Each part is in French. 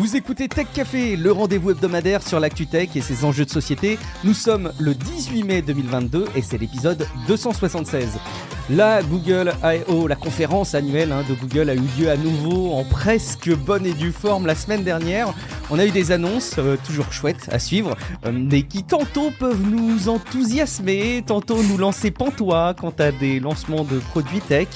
Vous écoutez Tech Café, le rendez-vous hebdomadaire sur l'actu tech et ses enjeux de société. Nous sommes le 18 mai 2022 et c'est l'épisode 276. La Google I.O., la conférence annuelle de Google a eu lieu à nouveau en presque bonne et due forme la semaine dernière. On a eu des annonces toujours chouettes à suivre, mais qui tantôt peuvent nous enthousiasmer, tantôt nous lancer pantois quant à des lancements de produits tech.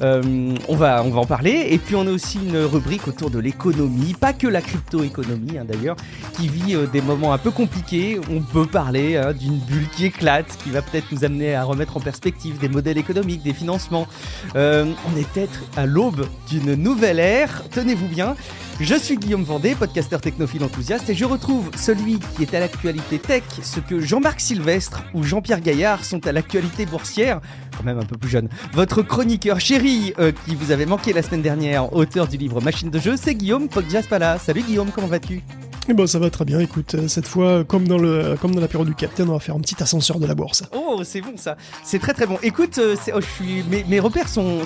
On va en parler. Et puis on a aussi une rubrique autour de l'économie, pas que la crypto-économie d'ailleurs, qui vit des moments un peu compliqués. On peut parler d'une bulle qui éclate, qui va peut-être nous amener à remettre en perspective des modèles économiques, des financements. On est peut-être à l'aube d'une nouvelle ère. Tenez-vous bien. Je suis Guillaume Vendée, podcasteur technophile enthousiaste, et je retrouve celui qui est à l'actualité tech, ce que Jean-Marc Sylvestre ou Jean-Pierre Gaillard sont à l'actualité boursière, quand même un peu plus jeune. Votre chroniqueur chéri, qui vous avait manqué la semaine dernière, auteur du livre Machine de jeu, c'est Guillaume Poggiaspala. Salut Guillaume, comment vas-tu ? Eh ben ça va très bien, écoute, cette fois, comme dans la période du Capitaine, on va faire un petit ascenseur de la bourse. Oh, c'est bon ça, c'est très très bon. Écoute, mes repères sont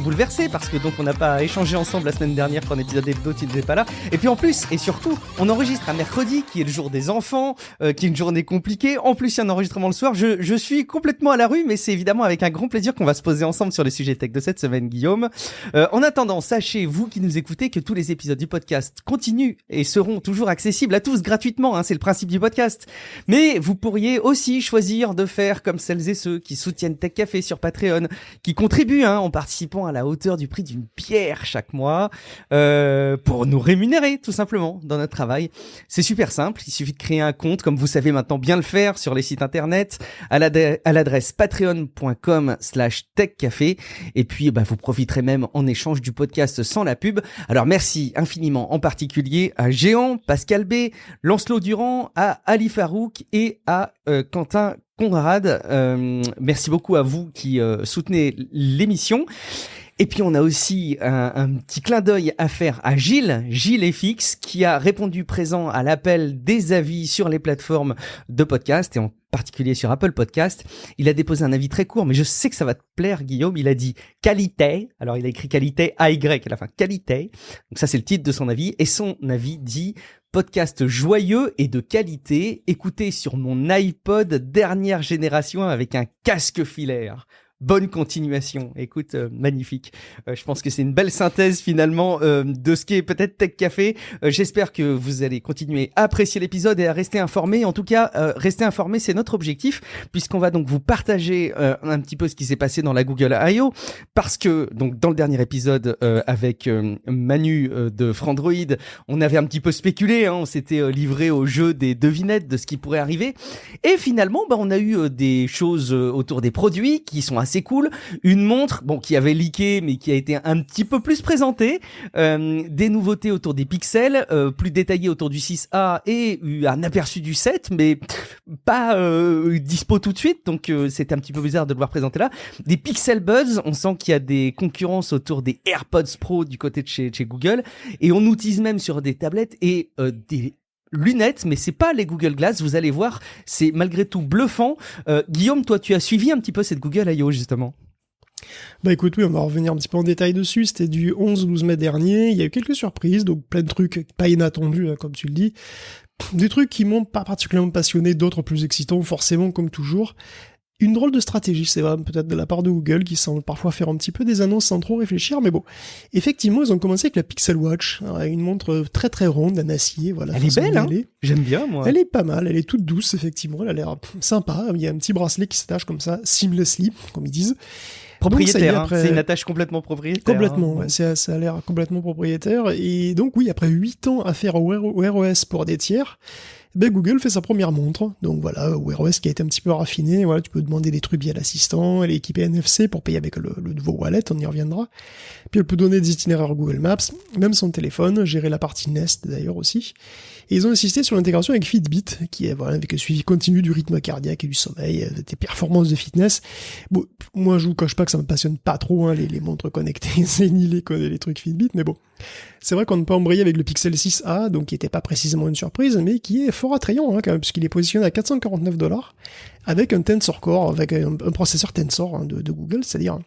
bouleversés parce que donc on n'a pas échangé ensemble la semaine dernière pour un épisode hebdo, tu n'étais pas là. Et puis en plus, et surtout, on enregistre un mercredi qui est le jour des enfants, qui est une journée compliquée. En plus, il y a un enregistrement le soir. Je suis complètement à la rue, mais c'est évidemment avec un grand plaisir qu'on va se poser ensemble sur les sujets tech de cette semaine, Guillaume. En attendant, sachez, vous qui nous écoutez, que tous les épisodes du podcast continuent et seront toujours accessible à tous gratuitement, c'est le principe du podcast. Mais vous pourriez aussi choisir de faire comme celles et ceux qui soutiennent Tech Café sur Patreon, qui contribuent en participant à la hauteur du prix d'une bière chaque mois, pour nous rémunérer tout simplement dans notre travail. C'est super simple, il suffit de créer un compte, comme vous savez maintenant bien le faire sur les sites internet, à l'adresse patreon.com/techcafé, et puis vous profiterez même en échange du podcast sans la pub. Alors merci infiniment en particulier à Géant, Pascal B, Lancelot Durand, à Ali Farouk et à Quentin Conrad. Merci beaucoup à vous qui soutenez l'émission. Et puis on a aussi un petit clin d'œil à faire à Gilles FX, qui a répondu présent à l'appel des avis sur les plateformes de podcast et en particulier sur Apple Podcast. Il a déposé un avis très court, mais je sais que ça va te plaire, Guillaume. Il a dit qualité. Alors il a écrit qualité AY à la fin, qualité. Donc ça c'est le titre de son avis, et son avis dit: podcast joyeux et de qualité, écouté sur mon iPod dernière génération avec un casque filaire. Bonne continuation. Écoute, magnifique. Je pense que c'est une belle synthèse finalement de ce qu'est peut-être Tech Café. J'espère que vous allez continuer à apprécier l'épisode et à rester informés. En tout cas, rester informés, c'est notre objectif, puisqu'on va donc vous partager un petit peu ce qui s'est passé dans la Google I.O. Parce que donc dans le dernier épisode avec Manu de Frandroid, on avait un petit peu spéculé, on s'était livré au jeu des devinettes de ce qui pourrait arriver. Et finalement, on a eu des choses autour des produits qui sont assez cool. Une montre, qui avait leaké, mais qui a été un petit peu plus présentée. Des nouveautés autour des pixels, plus détaillées autour du 6A et un aperçu du 7, mais pas dispo tout de suite. Donc c'était un petit peu bizarre de le voir présenter là. Des Pixel Buds, on sent qu'il y a des concurrences autour des AirPods Pro du côté de chez Google. Et on nous tease même sur des tablettes et des lunettes, mais c'est pas les Google Glass, vous allez voir, c'est malgré tout bluffant. Guillaume, toi tu as suivi un petit peu cette Google I.O. justement. Écoute, oui, on va revenir un petit peu en détail dessus. C'était du 11-12 mai dernier, il y a eu quelques surprises, donc plein de trucs pas inattendus, comme tu le dis. Des trucs qui m'ont pas particulièrement passionné, d'autres plus excitants, forcément, comme toujours. Une drôle de stratégie, c'est vrai, peut-être de la part de Google, qui semble parfois faire un petit peu des annonces sans trop réfléchir, mais bon. Effectivement, ils ont commencé avec la Pixel Watch, une montre très très ronde, en acier, voilà. Elle est belle, J'aime bien, moi. Elle est pas mal, elle est toute douce, effectivement, elle a l'air sympa, il y a un petit bracelet qui s'attache comme ça, seamlessly, comme ils disent. Propriétaire, c'est une attache complètement propriétaire. Complètement, ouais, ça a l'air complètement propriétaire, et donc oui, après 8 ans à faire Wear OS pour des tiers, Google fait sa première montre, donc voilà, Wear OS qui a été un petit peu raffiné, voilà, tu peux demander des trucs via l'assistant, elle est équipée NFC pour payer avec le nouveau wallet, on y reviendra, puis elle peut donner des itinéraires Google Maps, même son téléphone, gérer la partie Nest d'ailleurs aussi, et ils ont insisté sur l'intégration avec Fitbit, qui est voilà, avec un suivi continu du rythme cardiaque et du sommeil, des performances de fitness. Bon, moi je vous cache pas que ça me passionne pas trop, les montres connectées, c'est ni les trucs Fitbit, mais bon. C'est vrai qu'on ne peut embrayer avec le Pixel 6a, donc qui n'était pas précisément une surprise, mais qui est fort attrayant quand même, puisqu'il est positionné à $449, avec un Tensor Core, avec un processeur Tensor de Google, c'est-à-dire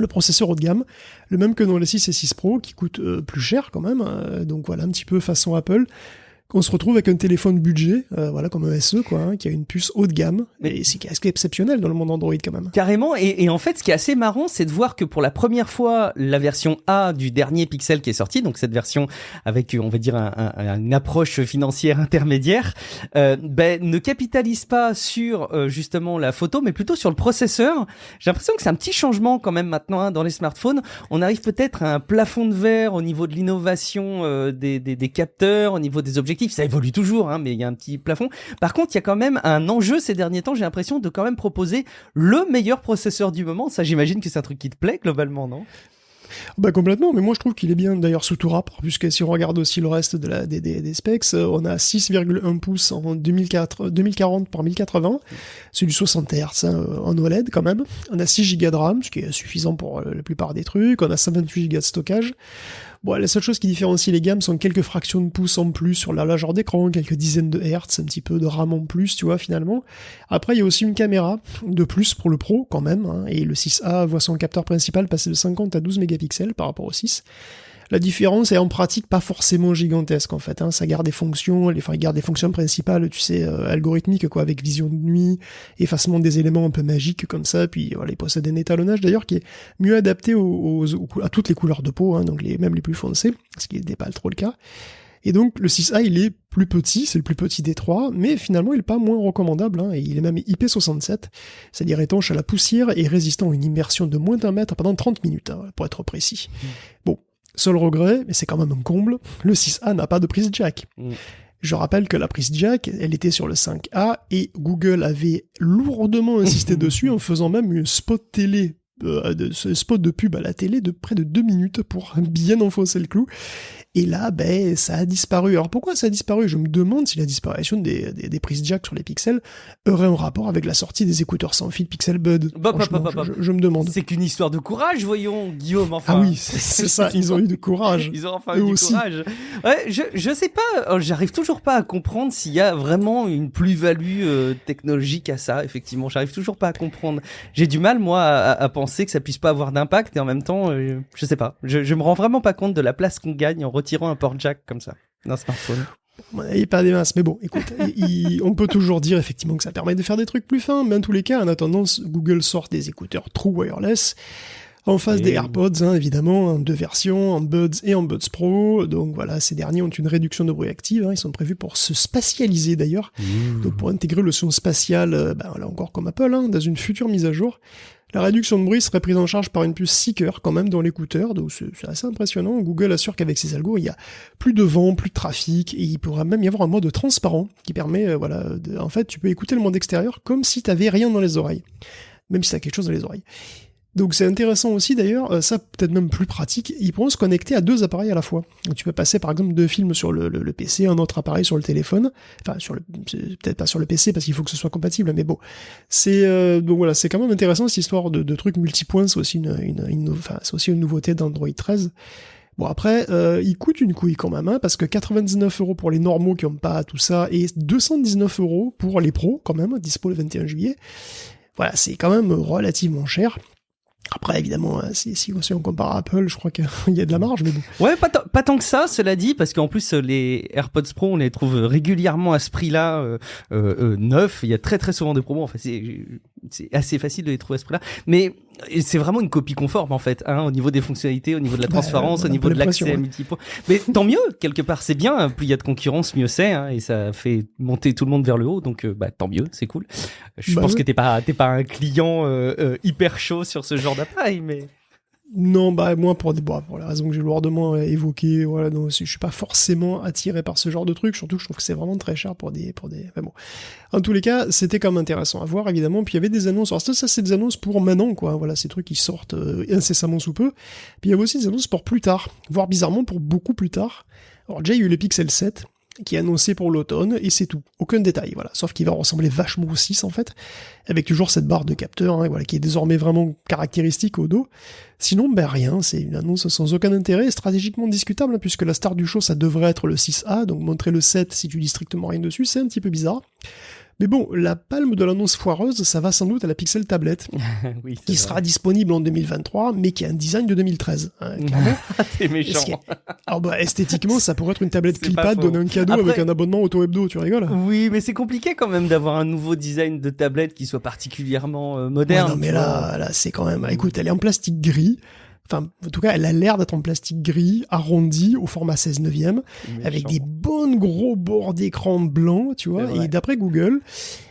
le processeur haut de gamme, le même que dans les 6 et 6 Pro, qui coûte plus cher quand même, donc voilà, un petit peu façon Apple. On se retrouve avec un téléphone budget, voilà, comme un SE, quoi, hein, qui a une puce haut de gamme, et c'est exceptionnel dans le monde Android quand même. Carrément, et en fait, ce qui est assez marrant, c'est de voir que pour la première fois, la version A du dernier Pixel qui est sorti, donc cette version avec, on va dire, une approche financière intermédiaire, ne capitalise pas sur justement la photo, mais plutôt sur le processeur. J'ai l'impression que c'est un petit changement quand même maintenant, hein, dans les smartphones. On arrive peut-être à un plafond de verre au niveau de l'innovation des capteurs, au niveau des objectifs. Ça évolue toujours, hein, mais il y a un petit plafond. Par contre, il y a quand même un enjeu ces derniers temps, j'ai l'impression de quand même proposer le meilleur processeur du moment. Ça, j'imagine que c'est un truc qui te plaît globalement, non ? Bah complètement, mais moi je trouve qu'il est bien d'ailleurs sous tout rapport, puisque si on regarde aussi le reste des specs, on a 6,1 pouces en 2040 par 1080, c'est du 60 Hz en OLED quand même, on a 6 Go de RAM, ce qui est suffisant pour la plupart des trucs, on a 128 Go de stockage. Bon, la seule chose qui différencie les gammes sont quelques fractions de pouces en plus sur la largeur d'écran, quelques dizaines de Hertz, un petit peu de RAM en plus, tu vois, finalement. Après, il y a aussi une caméra de plus pour le Pro, quand même, hein, et le 6A voit son capteur principal passer de 50 à 12 mégapixels par rapport au 6. La différence est en pratique pas forcément gigantesque en fait, hein. Ça garde des fonctions, il garde des fonctions principales, tu sais, algorithmiques quoi, avec vision de nuit, effacement des éléments un peu magiques comme ça, puis voilà, il possède un étalonnage d'ailleurs qui est mieux adapté à toutes les couleurs de peau, hein, donc même les plus foncées, ce qui n'est pas trop le cas. Et donc le 6A il est plus petit, c'est le plus petit des trois, mais finalement il est pas moins recommandable, hein, et il est même IP67, c'est-à-dire étanche à la poussière et résistant à une immersion de moins d'1 mètre pendant 30 minutes, hein, pour être précis. Bon. Seul regret, mais c'est quand même un comble, le 6A n'a pas de prise jack. Je rappelle que la prise jack, elle était sur le 5A, et Google avait lourdement insisté dessus en faisant même une spot télé, spot de pub à la télé de près de 2 minutes pour bien enfoncer le clou. Et là, ça a disparu. Alors pourquoi ça a disparu ? Je me demande si la disparition des prises jack sur les Pixels aurait un rapport avec la sortie des écouteurs sans fil Pixel Bud. Je me demande. C'est qu'une histoire de courage, voyons, Guillaume. Enfin, ah oui, c'est ça, ils ont eu du courage. Ils ont enfin eu du courage. Ouais, je sais pas, j'arrive toujours pas à comprendre s'il y a vraiment une plus-value technologique à ça, effectivement. J'arrive toujours pas à comprendre. J'ai du mal, moi, à penser que ça puisse pas avoir d'impact, et en même temps, je sais pas. Je me rends vraiment pas compte de la place qu'on gagne en retirant un port jack comme ça d'un smartphone. Il n'y a pas des masses, mais bon, écoute, on peut toujours dire effectivement que ça permet de faire des trucs plus fins, mais en tous les cas, en attendant, Google sort des écouteurs True Wireless en face des AirPods, hein, évidemment, en 2 versions, en Buds et en Buds Pro. Donc voilà, ces derniers ont une réduction de bruit active, hein, ils sont prévus pour se spatialiser d'ailleurs, donc pour intégrer le son spatial, là encore comme Apple, hein, dans une future mise à jour. La réduction de bruit serait prise en charge par une puce Seeker quand même dans l'écouteur, donc c'est assez impressionnant. Google assure qu'avec ses algos, il y a plus de vent, plus de trafic, et il pourra même y avoir un mode transparent qui permet, en fait, tu peux écouter le monde extérieur comme si t'avais rien dans les oreilles, même si t'as quelque chose dans les oreilles. Donc c'est intéressant aussi d'ailleurs, ça peut-être même plus pratique, ils pourront se connecter à 2 appareils à la fois. Donc, tu peux passer par exemple 2 films sur le PC, un autre appareil sur le téléphone, enfin peut-être pas sur le PC parce qu'il faut que ce soit compatible, mais bon, donc voilà, c'est quand même intéressant cette histoire de trucs multipoints, c'est aussi c'est aussi une nouveauté d'Android 13. Bon après, il coûte une couille quand même, hein, parce que 99€ pour les normaux qui n'ont pas tout ça, et 219€ pour les pros quand même, dispo le 21 juillet. Voilà, c'est quand même relativement cher. Après, évidemment, si on compare à Apple, je crois qu'il y a de la marge, mais bon. Ouais, pas tant que ça, cela dit, parce qu'en plus, les AirPods Pro, on les trouve régulièrement à ce prix-là, neufs. Il y a très très souvent des promos. Enfin, c'est assez facile de les trouver à ce prix-là. Mais c'est vraiment une copie conforme, en fait, hein, au niveau des fonctionnalités, au niveau de la transparence, au niveau de l'accès à multipoint. Mais tant mieux, quelque part, c'est bien. Plus il y a de concurrence, mieux c'est, hein, et ça fait monter tout le monde vers le haut. Donc, tant mieux, c'est cool. Je pense que t'es pas un client hyper chaud sur ce genre d'appareil, mais... Non, moi pour la raison que j'ai lourdement évoquée, voilà, donc je suis pas forcément attiré par ce genre de truc, surtout que je trouve que c'est vraiment très cher pour des. Enfin bon. En tous les cas, c'était quand même intéressant à voir évidemment. Puis il y avait des annonces. Alors ça c'est des annonces pour maintenant, quoi. Voilà, ces trucs qui sortent incessamment sous peu. Puis il y avait aussi des annonces pour plus tard, voire bizarrement pour beaucoup plus tard. Alors déjà il y a eu le Pixel 7 qui est annoncé pour l'automne, et c'est tout. Aucun détail, voilà. Sauf qu'il va ressembler vachement au 6, en fait, avec toujours cette barre de capteur, hein, voilà, qui est désormais vraiment caractéristique au dos. Sinon, rien, c'est une annonce sans aucun intérêt, stratégiquement discutable, hein, puisque la star du show, ça devrait être le 6A, donc montrer le 7 si tu dis strictement rien dessus, c'est un petit peu bizarre. Mais bon, la palme de l'annonce foireuse, ça va sans doute à la Pixel Tablette, Oui, qui sera disponible en 2023, mais qui a un design de 2013. Hein, clairement. T'es méchant. Alors bah, esthétiquement, ça pourrait être une tablette C'est pas Clipad faux. donner un cadeau Après- avec un abonnement auto-hebdo, tu rigoles? Oui, mais c'est compliqué quand même d'avoir un nouveau design de tablette qui soit particulièrement moderne. Ouais, non, mais tu vois. là, c'est quand même... Écoute, elle est en plastique gris. Enfin, en tout cas, elle a l'air d'être en plastique gris, arrondi, au format 16 neuvième, avec des bons gros bords d'écran blancs, tu vois. C'est vrai. Et d'après Google,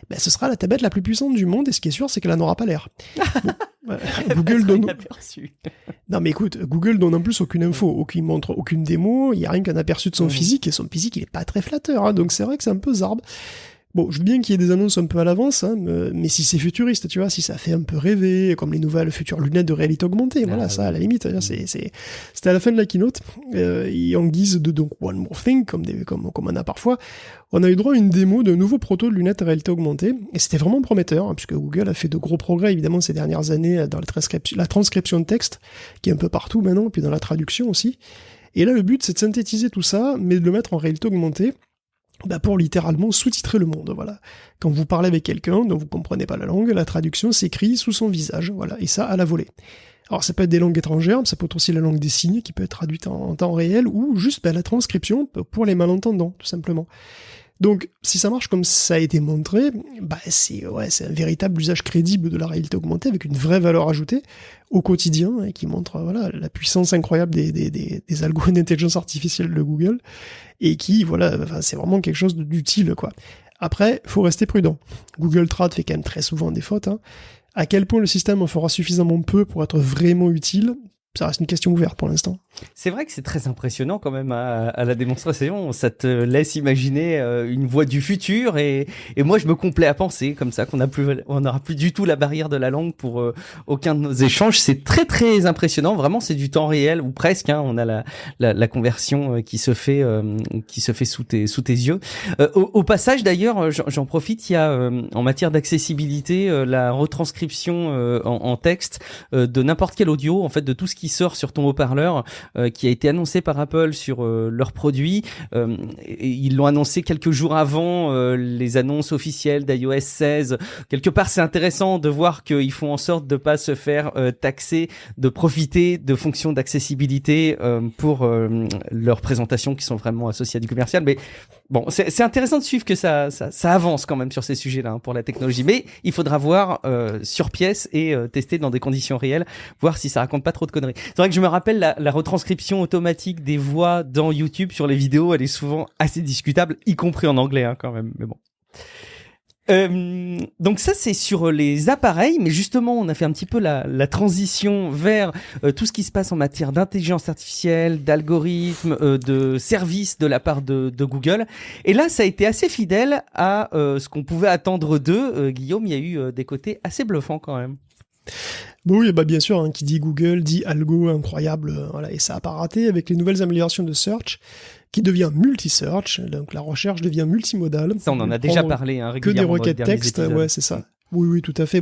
ben, ce sera la tablette la plus puissante du monde, et ce qui est sûr, c'est qu'elle n'en aura pas l'air. Bon, Google donne... Inaperçu. Non, mais écoute, Google donne en plus aucune info, aucune montre, aucune démo, il n'y a rien qu'un aperçu de son physique, et son physique, il est pas très flatteur, hein, donc c'est vrai que c'est un peu zarbe. Bon, je veux bien qu'il y ait des annonces un peu à l'avance, hein, mais si c'est futuriste, tu vois, si ça fait un peu rêver, comme les nouvelles futures lunettes de réalité augmentée, voilà, ça, à la limite, c'était à la fin de la keynote, et en guise de donc One More Thing, comme on a parfois, on a eu droit à une démo d'un nouveau proto de lunettes à réalité augmentée, et c'était vraiment prometteur, hein, puisque Google a fait de gros progrès, évidemment, ces dernières années, dans la transcription de texte, qui est un peu partout maintenant, puis dans la traduction aussi. Et là, le but, c'est de synthétiser tout ça, mais de le mettre en réalité augmentée, pour littéralement sous-titrer le monde, voilà. Quand vous parlez avec quelqu'un dont vous comprenez pas la langue, la traduction s'écrit sous son visage, voilà, et ça à la volée. Alors ça peut être des langues étrangères, ça peut être aussi la langue des signes qui peut être traduite en temps réel, ou juste la transcription pour les malentendants, tout simplement. Donc, si ça marche comme ça a été montré, c'est un véritable usage crédible de la réalité augmentée avec une vraie valeur ajoutée au quotidien, hein, qui montre la puissance incroyable des algorithmes d'intelligence artificielle de Google et qui, c'est vraiment quelque chose d'utile, quoi. Après, faut rester prudent. Google Trad fait quand même très souvent des fautes, hein. À quel point le système en fera suffisamment peu pour être vraiment utile, ça reste une question ouverte pour l'instant. C'est vrai que c'est très impressionnant quand même à la démonstration. Ça te laisse imaginer une voie du futur et moi je me complais à penser comme ça qu'on n'aura plus du tout la barrière de la langue pour aucun de nos échanges. C'est très très impressionnant. Vraiment, c'est du temps réel ou presque. Hein. On a la conversion qui se fait sous tes yeux. Au passage d'ailleurs, j'en profite. Il y a en matière d'accessibilité la retranscription en texte de n'importe quel audio, en fait, de tout ce qui sort sur ton haut-parleur. Qui a été annoncé par Apple sur leurs produits. Et ils l'ont annoncé quelques jours avant les annonces officielles d'iOS 16. Quelque part, c'est intéressant de voir qu'ils font en sorte de pas se faire taxer, de profiter de fonctions d'accessibilité pour leurs présentations qui sont vraiment associées à du commercial. Mais bon, c'est intéressant de suivre que ça avance quand même sur ces sujets-là, hein, pour la technologie. Mais il faudra voir sur pièce et tester dans des conditions réelles, voir si ça raconte pas trop de conneries. C'est vrai que je me rappelle la retranscription automatique des voix dans YouTube sur les vidéos, elle est souvent assez discutable, y compris en anglais, hein, quand même. Mais bon. Donc ça c'est sur les appareils, mais justement on a fait un petit peu la transition vers tout ce qui se passe en matière d'intelligence artificielle, d'algorithmes, de services de la part de Google. Et là ça a été assez fidèle à ce qu'on pouvait attendre d'eux. Guillaume, il y a eu des côtés assez bluffants quand même. Bon, oui, bien sûr, hein, qui dit Google dit algo incroyable, voilà, et ça a pas raté avec les nouvelles améliorations de Search, qui devient multi-search, donc la recherche devient multimodale. Ça, on en a déjà parlé, hein, que des régulièrement. requêtes texte, ouais, c'est ça. Oui, tout à fait.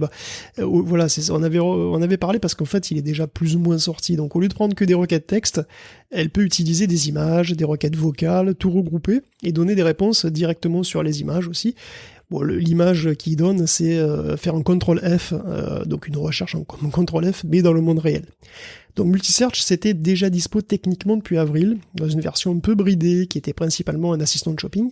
Voilà, on avait parlé parce qu'en fait, il est déjà plus ou moins sorti. Donc, au lieu de prendre que des requêtes texte, elle peut utiliser des images, des requêtes vocales, tout regrouper et donner des réponses directement sur les images aussi. Bon, l'image qu'il donne, c'est faire un CTRL F, donc une recherche en CTRL F, mais dans le monde réel. Donc Multisearch, c'était déjà dispo techniquement depuis avril, dans une version un peu bridée, qui était principalement un assistant de shopping.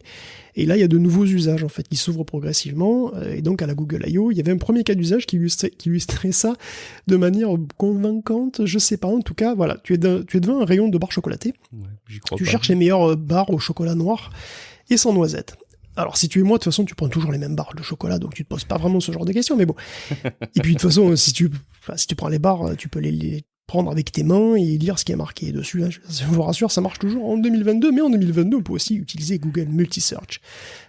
Et là, il y a de nouveaux usages, en fait, qui s'ouvrent progressivement. Et donc, à la Google I.O., il y avait un premier cas d'usage qui illustrait ça de manière convaincante, je sais pas. En tout cas, voilà, tu es devant un rayon de barres chocolatées. Ouais, j'y crois tu pas. cherches les meilleures barres au chocolat noir et sans noisettes. Alors, si tu es moi, de toute façon, tu prends toujours les mêmes barres de chocolat, donc tu te poses pas vraiment ce genre de questions, mais bon. Et puis, de toute façon, si tu prends les barres, tu peux les prendre avec tes mains et lire ce qui est marqué dessus. Hein. Je vous rassure, ça marche toujours en 2022, mais en 2022, on peut aussi utiliser Google Multisearch.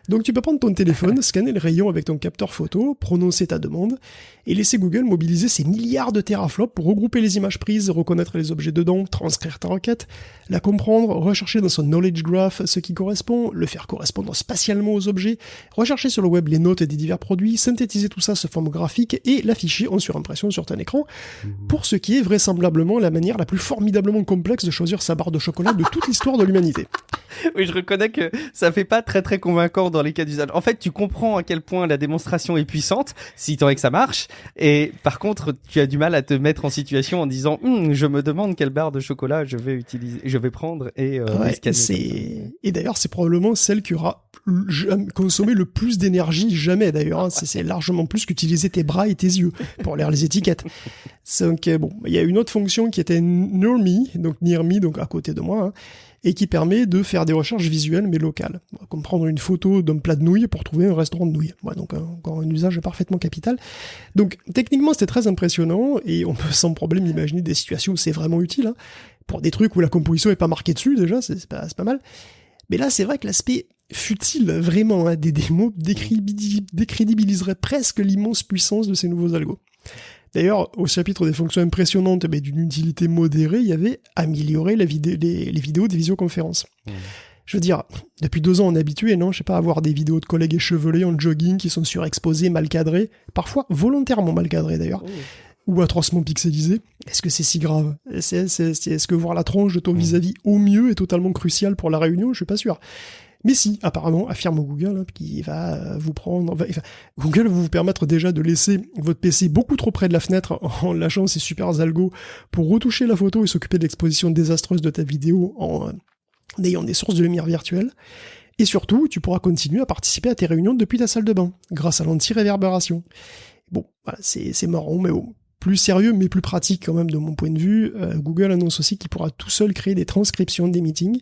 Donc, tu peux prendre ton téléphone, scanner le rayon avec ton capteur photo, prononcer ta demande, et laisser Google mobiliser ses milliards de teraflops pour regrouper les images prises, reconnaître les objets dedans, transcrire ta requête, la comprendre, rechercher dans son knowledge graph ce qui correspond, le faire correspondre spatialement aux objets, rechercher sur le web les notes des divers produits, synthétiser tout ça sous forme graphique et l'afficher en surimpression sur ton écran, pour ce qui est vraisemblablement probablement la manière la plus formidablement complexe de choisir sa barre de chocolat de toute l'histoire de l'humanité. Oui, je reconnais que ça fait pas très très convaincant dans les cas d'usage. En fait, tu comprends à quel point la démonstration est puissante, si tant est que ça marche, et par contre, tu as du mal à te mettre en situation en disant je me demande quelle barre de chocolat je vais utiliser, je vais prendre et scanner. Et d'ailleurs, c'est probablement celle qui aura consommé le plus d'énergie jamais d'ailleurs. Hein. C'est largement plus qu'utiliser tes bras et tes yeux pour lire les étiquettes. Donc bon, il y a une autre fonction qui était near me, donc à côté de moi, hein, et qui permet de faire des recherches visuelles mais locales, comme prendre une photo d'un plat de nouilles pour trouver un restaurant de nouilles. Ouais, donc encore un usage parfaitement capital. Donc techniquement c'était très impressionnant et on peut sans problème imaginer des situations où c'est vraiment utile, hein, pour des trucs où la composition est pas marquée dessus déjà, c'est pas mal. Mais là c'est vrai que l'aspect futile vraiment, hein, des démos décrédibiliserait presque l'immense puissance de ces nouveaux algos. D'ailleurs, au chapitre des fonctions impressionnantes mais d'une utilité modérée, il y avait améliorer les vidéos des visioconférences. Je veux dire, depuis 2 ans, on est habitué, non, je sais pas, à voir des vidéos de collègues échevelés en jogging qui sont surexposés, mal cadrés, parfois volontairement mal cadrés d'ailleurs, ou atrocement pixelisés. Est-ce que c'est si grave ? Est-ce que voir la tronche de ton vis-à-vis au mieux est totalement crucial pour la réunion ? Je suis pas sûr. Mais si, apparemment, affirme Google, hein, qui va vous prendre... Google va vous permettre déjà de laisser votre PC beaucoup trop près de la fenêtre en lâchant ses super algos pour retoucher la photo et s'occuper de l'exposition désastreuse de ta vidéo en ayant des sources de lumière virtuelles. Et surtout, tu pourras continuer à participer à tes réunions depuis ta salle de bain, grâce à l'anti-réverbération. Bon, voilà, c'est marrant, mais bon. Plus sérieux, mais plus pratique quand même de mon point de vue, Google annonce aussi qu'il pourra tout seul créer des transcriptions des meetings,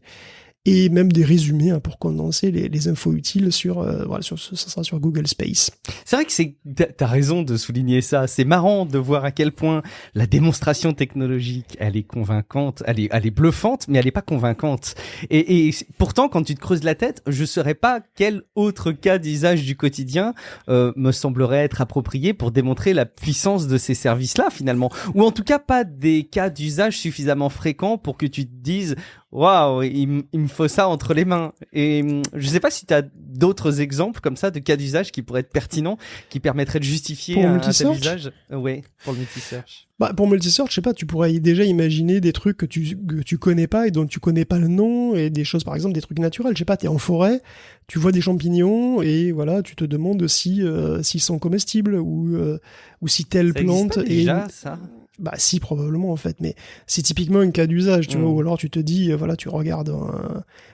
et même des résumés, hein, pour condenser les infos utiles sur ça sera sur Google Space. C'est vrai que t'as raison de souligner ça. C'est marrant de voir à quel point la démonstration technologique, elle est convaincante, elle est bluffante, mais elle est pas convaincante. Et pourtant, quand tu te creuses la tête, je saurais pas quel autre cas d'usage du quotidien me semblerait être approprié pour démontrer la puissance de ces services-là, finalement. Ou en tout cas, pas des cas d'usage suffisamment fréquents pour que tu te dises waouh, il me faut ça entre les mains. Et je sais pas si tu as d'autres exemples comme ça de cas d'usage qui pourraient être pertinents, qui permettraient de justifier un tel usage. Oui, pour le multisearch. Bah, pour multisearch, je sais pas, tu pourrais déjà imaginer des trucs que tu connais pas et dont tu connais pas le nom, et des choses, par exemple, des trucs naturels. Je sais pas, t'es en forêt, tu vois des champignons, et voilà, tu te demandes s'ils sont comestibles, ou si telle ça plante est... déjà, ça? Bah si, probablement en fait, mais c'est typiquement un cas d'usage, tu vois, ou alors tu te dis, voilà, tu regardes,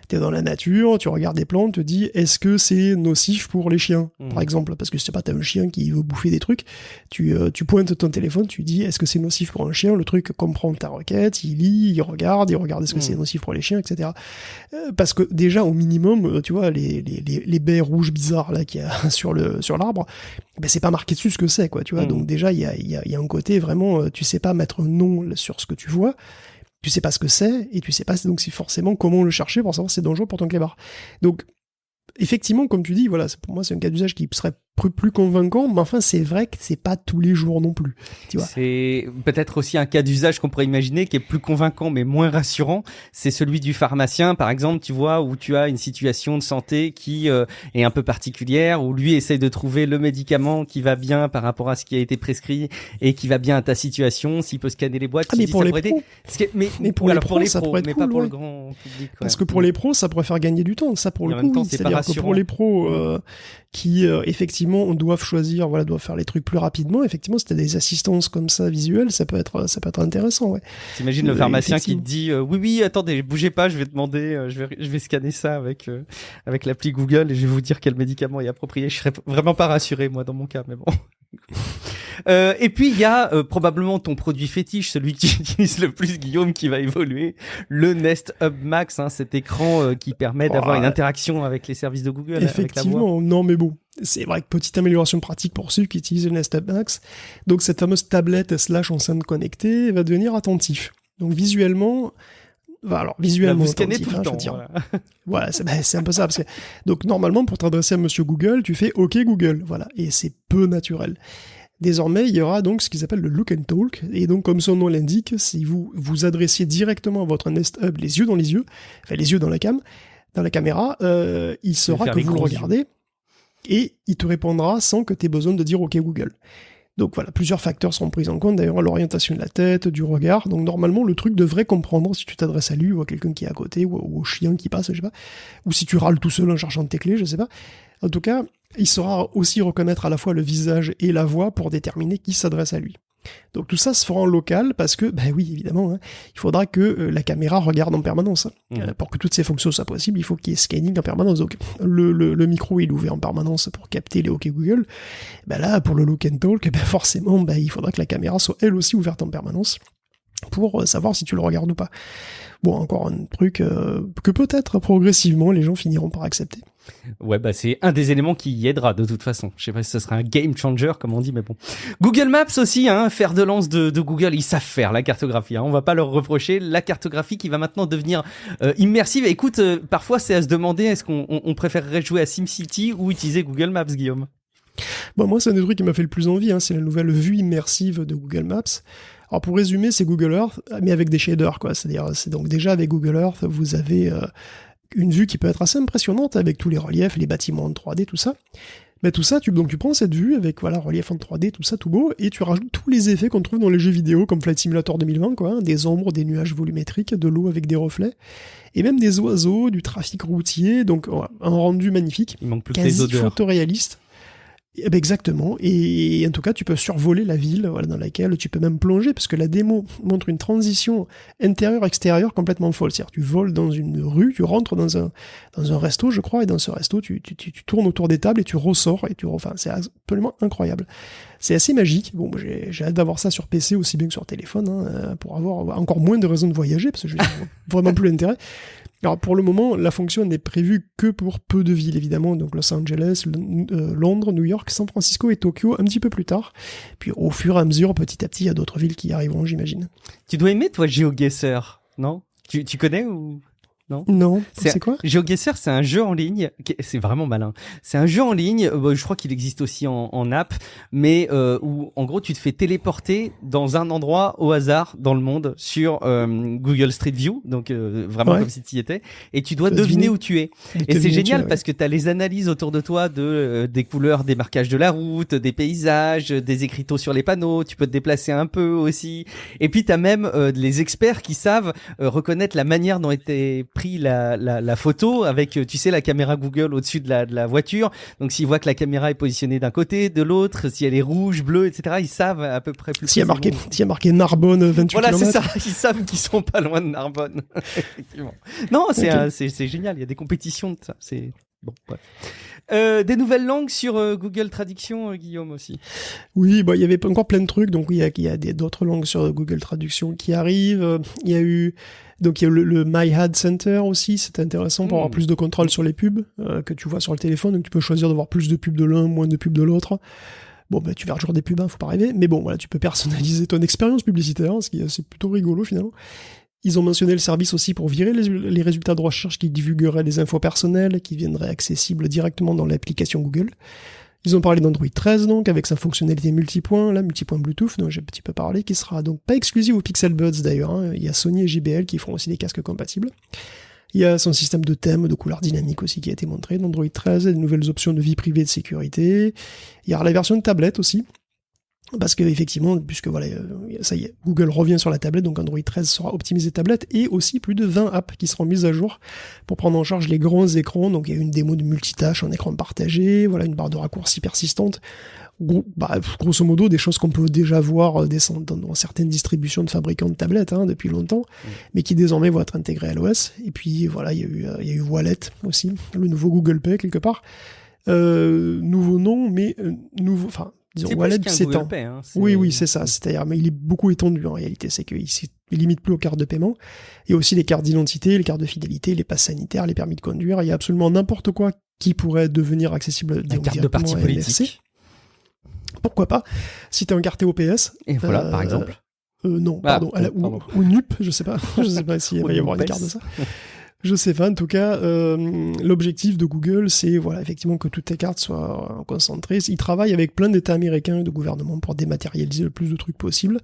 t'es dans la nature, tu regardes des plantes, tu te dis, est-ce que c'est nocif pour les chiens, par exemple, parce que je sais pas, t'as un chien qui veut bouffer des trucs, tu pointes ton téléphone, tu dis, est-ce que c'est nocif pour un chien, le truc comprend ta requête, il lit, il regarde est-ce que c'est nocif pour les chiens, etc. Parce que déjà, au minimum, tu vois, les baies rouges bizarres là qu'il y a sur l'arbre, ben c'est pas marqué dessus ce que c'est, quoi, tu vois, donc déjà, il y a un côté vraiment, tu sais pas mettre un nom sur ce que tu vois, tu sais pas ce que c'est, et tu sais pas donc si forcément comment le chercher pour savoir si c'est dangereux pour ton clébard. Donc, effectivement, comme tu dis, voilà, pour moi, c'est un cas d'usage qui serait plus convaincant, mais enfin, c'est vrai que c'est pas tous les jours non plus, tu vois. C'est peut-être aussi un cas d'usage qu'on pourrait imaginer qui est plus convaincant, mais moins rassurant. C'est celui du pharmacien, par exemple, tu vois, où tu as une situation de santé qui est un peu particulière, où lui essaye de trouver le médicament qui va bien par rapport à ce qui a été prescrit et qui va bien à ta situation, s'il peut scanner les boîtes. Mais pour les pros, mais pour les pros, ça pourrait être mais cool, pas pour ouais. le grand public. Ouais. Parce que pour les pros, ça pourrait faire gagner du temps, ça pour le coup. Temps, c'est C'est-à-dire que pour les pros qui effectivement doivent choisir, voilà, doivent faire les trucs plus rapidement. Effectivement, si t'as des assistances comme ça visuelles, ça peut être intéressant, ouais. T'imagines le pharmacien qui te dit oui, attendez, bougez pas, je vais demander, je vais scanner ça avec l'appli Google et je vais vous dire quel médicament est approprié. Je serais vraiment pas rassuré moi dans mon cas, mais bon. Et puis il y a probablement ton produit fétiche, celui que tu utilises le plus, Guillaume, qui va évoluer, le Nest Hub Max, hein, cet écran qui permet d'avoir une interaction avec les services de Google. Effectivement, non mais bon, c'est vrai que petite amélioration pratique pour ceux qui utilisent le Nest Hub Max. Donc cette fameuse tablette / enceinte connectée va devenir attentif. Donc visuellement, visuellement vous scannez attentif, tout le temps. Je veux dire. Voilà, c'est un peu ça. Parce que... Donc normalement, pour t'adresser à Monsieur Google, tu fais OK Google, voilà, et c'est peu naturel. Désormais, il y aura donc ce qu'ils appellent le Look and Talk, et donc comme son nom l'indique, si vous vous adressiez directement à votre Nest Hub, les yeux dans les yeux, enfin les yeux dans la caméra, il saura que vous le regardez, et il te répondra sans que tu aies besoin de dire OK Google. Donc voilà, plusieurs facteurs sont pris en compte, d'ailleurs l'orientation de la tête, du regard, donc normalement le truc devrait comprendre si tu t'adresses à lui ou à quelqu'un qui est à côté, ou au chien qui passe, je sais pas, ou si tu râles tout seul en cherchant tes clés, je sais pas. En tout cas, il saura aussi reconnaître à la fois le visage et la voix pour déterminer qui s'adresse à lui. Donc tout ça se fera en local parce que, ben oui, évidemment, hein, il faudra que la caméra regarde en permanence. Pour que toutes ces fonctions soient possibles, il faut qu'il y ait scanning en permanence. Donc le micro il est ouvert en permanence pour capter les OK Google. Ben là, pour le look and talk, ben forcément, ben, il faudra que la caméra soit elle aussi ouverte en permanence pour savoir si tu le regardes ou pas. Bon, encore un truc que peut-être progressivement les gens finiront par accepter. Ouais, bah c'est un des éléments qui y aidera de toute façon. Je sais pas si ce sera un game changer comme on dit, mais bon. Google Maps aussi, hein, fer de lance de Google, ils savent faire la cartographie. Hein, on va pas leur reprocher la cartographie qui va maintenant devenir immersive. Écoute, parfois c'est à se demander est-ce qu'on préférerait jouer à SimCity ou utiliser Google Maps, Guillaume. Bon, moi c'est un des trucs qui m'a fait le plus envie, hein, c'est la nouvelle vue immersive de Google Maps. Alors pour résumer, c'est Google Earth, mais avec des shaders, quoi. C'est-à-dire, c'est donc déjà avec Google Earth, vous avez une vue qui peut être assez impressionnante avec tous les reliefs, les bâtiments en 3D, tout ça. Mais tout ça, tu prends cette vue avec voilà relief en 3D, tout ça tout beau, et tu rajoutes tous les effets qu'on trouve dans les jeux vidéo comme Flight Simulator 2020, quoi, hein, des ombres, des nuages volumétriques, de l'eau avec des reflets, et même des oiseaux, du trafic routier, donc voilà, un rendu magnifique, il manque plus que quasi les odeurs. Photoréaliste. Eh ben exactement, et en tout cas tu peux survoler la ville voilà, dans laquelle tu peux même plonger, parce que la démo montre une transition intérieure-extérieure complètement folle, c'est-à-dire tu voles dans une rue, tu rentres dans un resto je crois, et dans ce resto tu tournes autour des tables et tu ressors, et enfin c'est absolument incroyable. C'est assez magique, bon j'ai hâte d'avoir ça sur PC aussi bien que sur téléphone, hein, pour avoir encore moins de raisons de voyager, parce que je n'ai vraiment plus l'intérêt. Alors pour le moment, la fonction n'est prévue que pour peu de villes évidemment, donc Los Angeles, Londres, New York, San Francisco et Tokyo un petit peu plus tard. Puis au fur et à mesure, petit à petit, il y a d'autres villes qui y arriveront, j'imagine. Tu dois aimer toi GeoGuessr, non ? Tu connais ou Non, c'est quoi ? GeoGuessr, c'est un jeu en ligne, c'est vraiment malin. C'est un jeu en ligne, je crois qu'il existe aussi en app, mais où en gros tu te fais téléporter dans un endroit au hasard dans le monde sur Google Street View, donc vraiment comme si tu y étais, et tu dois deviner où tu es. Et c'est génial parce que tu as les analyses autour de toi des couleurs, des marquages de la route, des paysages, des écriteaux sur les panneaux, tu peux te déplacer un peu aussi. Et puis tu as même les experts qui savent reconnaître la manière dont était pris la photo avec, tu sais, la caméra Google au-dessus de la voiture. Donc, s'ils voient que la caméra est positionnée d'un côté, de l'autre, si elle est rouge, bleue, etc., ils savent à peu près plus. S'il y a marqué Narbonne 28 voilà, km. c'est ça. Ils savent qu'ils sont pas loin de Narbonne. Effectivement. Non, c'est génial. Il y a des compétitions de ça. C'est bon. Ouais. Des nouvelles langues sur Google Traduction, Guillaume aussi. Oui, il y avait encore plein de trucs. Donc, il y a d'autres langues sur Google Traduction qui arrivent. Il y a eu le My Ad Center aussi, c'est intéressant pour avoir plus de contrôle sur les pubs que tu vois sur le téléphone, donc tu peux choisir de voir plus de pubs de l'un, moins de pubs de l'autre. Bon, tu verras toujours des pubs, faut pas rêver, mais bon, voilà, tu peux personnaliser ton expérience publicitaire, ce qui est assez plutôt rigolo finalement. Ils ont mentionné le service aussi pour virer les résultats de recherche qui divulgueraient des infos personnelles, qui viendraient accessibles directement dans l'application Google. Ils ont parlé d'Android 13, donc, avec sa fonctionnalité multipoint Bluetooth, dont j'ai un petit peu parlé, qui sera donc pas exclusive aux Pixel Buds d'ailleurs, hein. Il y a Sony et JBL qui font aussi des casques compatibles. Il y a son système de thème, de couleurs dynamiques aussi qui a été montré, d'Android 13, et de nouvelles options de vie privée et de sécurité. Il y a la version de tablette aussi, parce que effectivement, puisque voilà, ça y est, Google revient sur la tablette, donc Android 13 sera optimisé tablette, et aussi plus de 20 apps qui seront mises à jour pour prendre en charge les grands écrans. Donc il y a une démo de multitâche en écran partagé, voilà, une barre de raccourci persistante. Grosso modo, des choses qu'on peut déjà voir dans certaines distributions de fabricants de tablettes depuis longtemps, mais qui désormais vont être intégrées à l'OS. Et puis voilà, il y a eu Wallet aussi, le nouveau Google Pay quelque part. Nouveau nom, mais nouveau, enfin, disons, Wallet s'étend. Oui, c'est ça. C'est-à-dire, mais il est beaucoup étendu en réalité. C'est qu'il limite plus aux cartes de paiement. Il y a aussi les cartes d'identité, les cartes de fidélité, les passes sanitaires, les permis de conduire. Il y a absolument n'importe quoi qui pourrait devenir accessible la carte de parti politique. Pourquoi pas? Si t'es encarté au PS. Et voilà, par exemple. Non, pardon. Ou NUP, je sais pas. Je sais pas s'il va y avoir une carte de ça. Je sais pas, en tout cas, l'objectif de Google, c'est voilà, effectivement que toutes tes cartes soient concentrées. Ils travaillent avec plein d'États américains et de gouvernements pour dématérialiser le plus de trucs possible.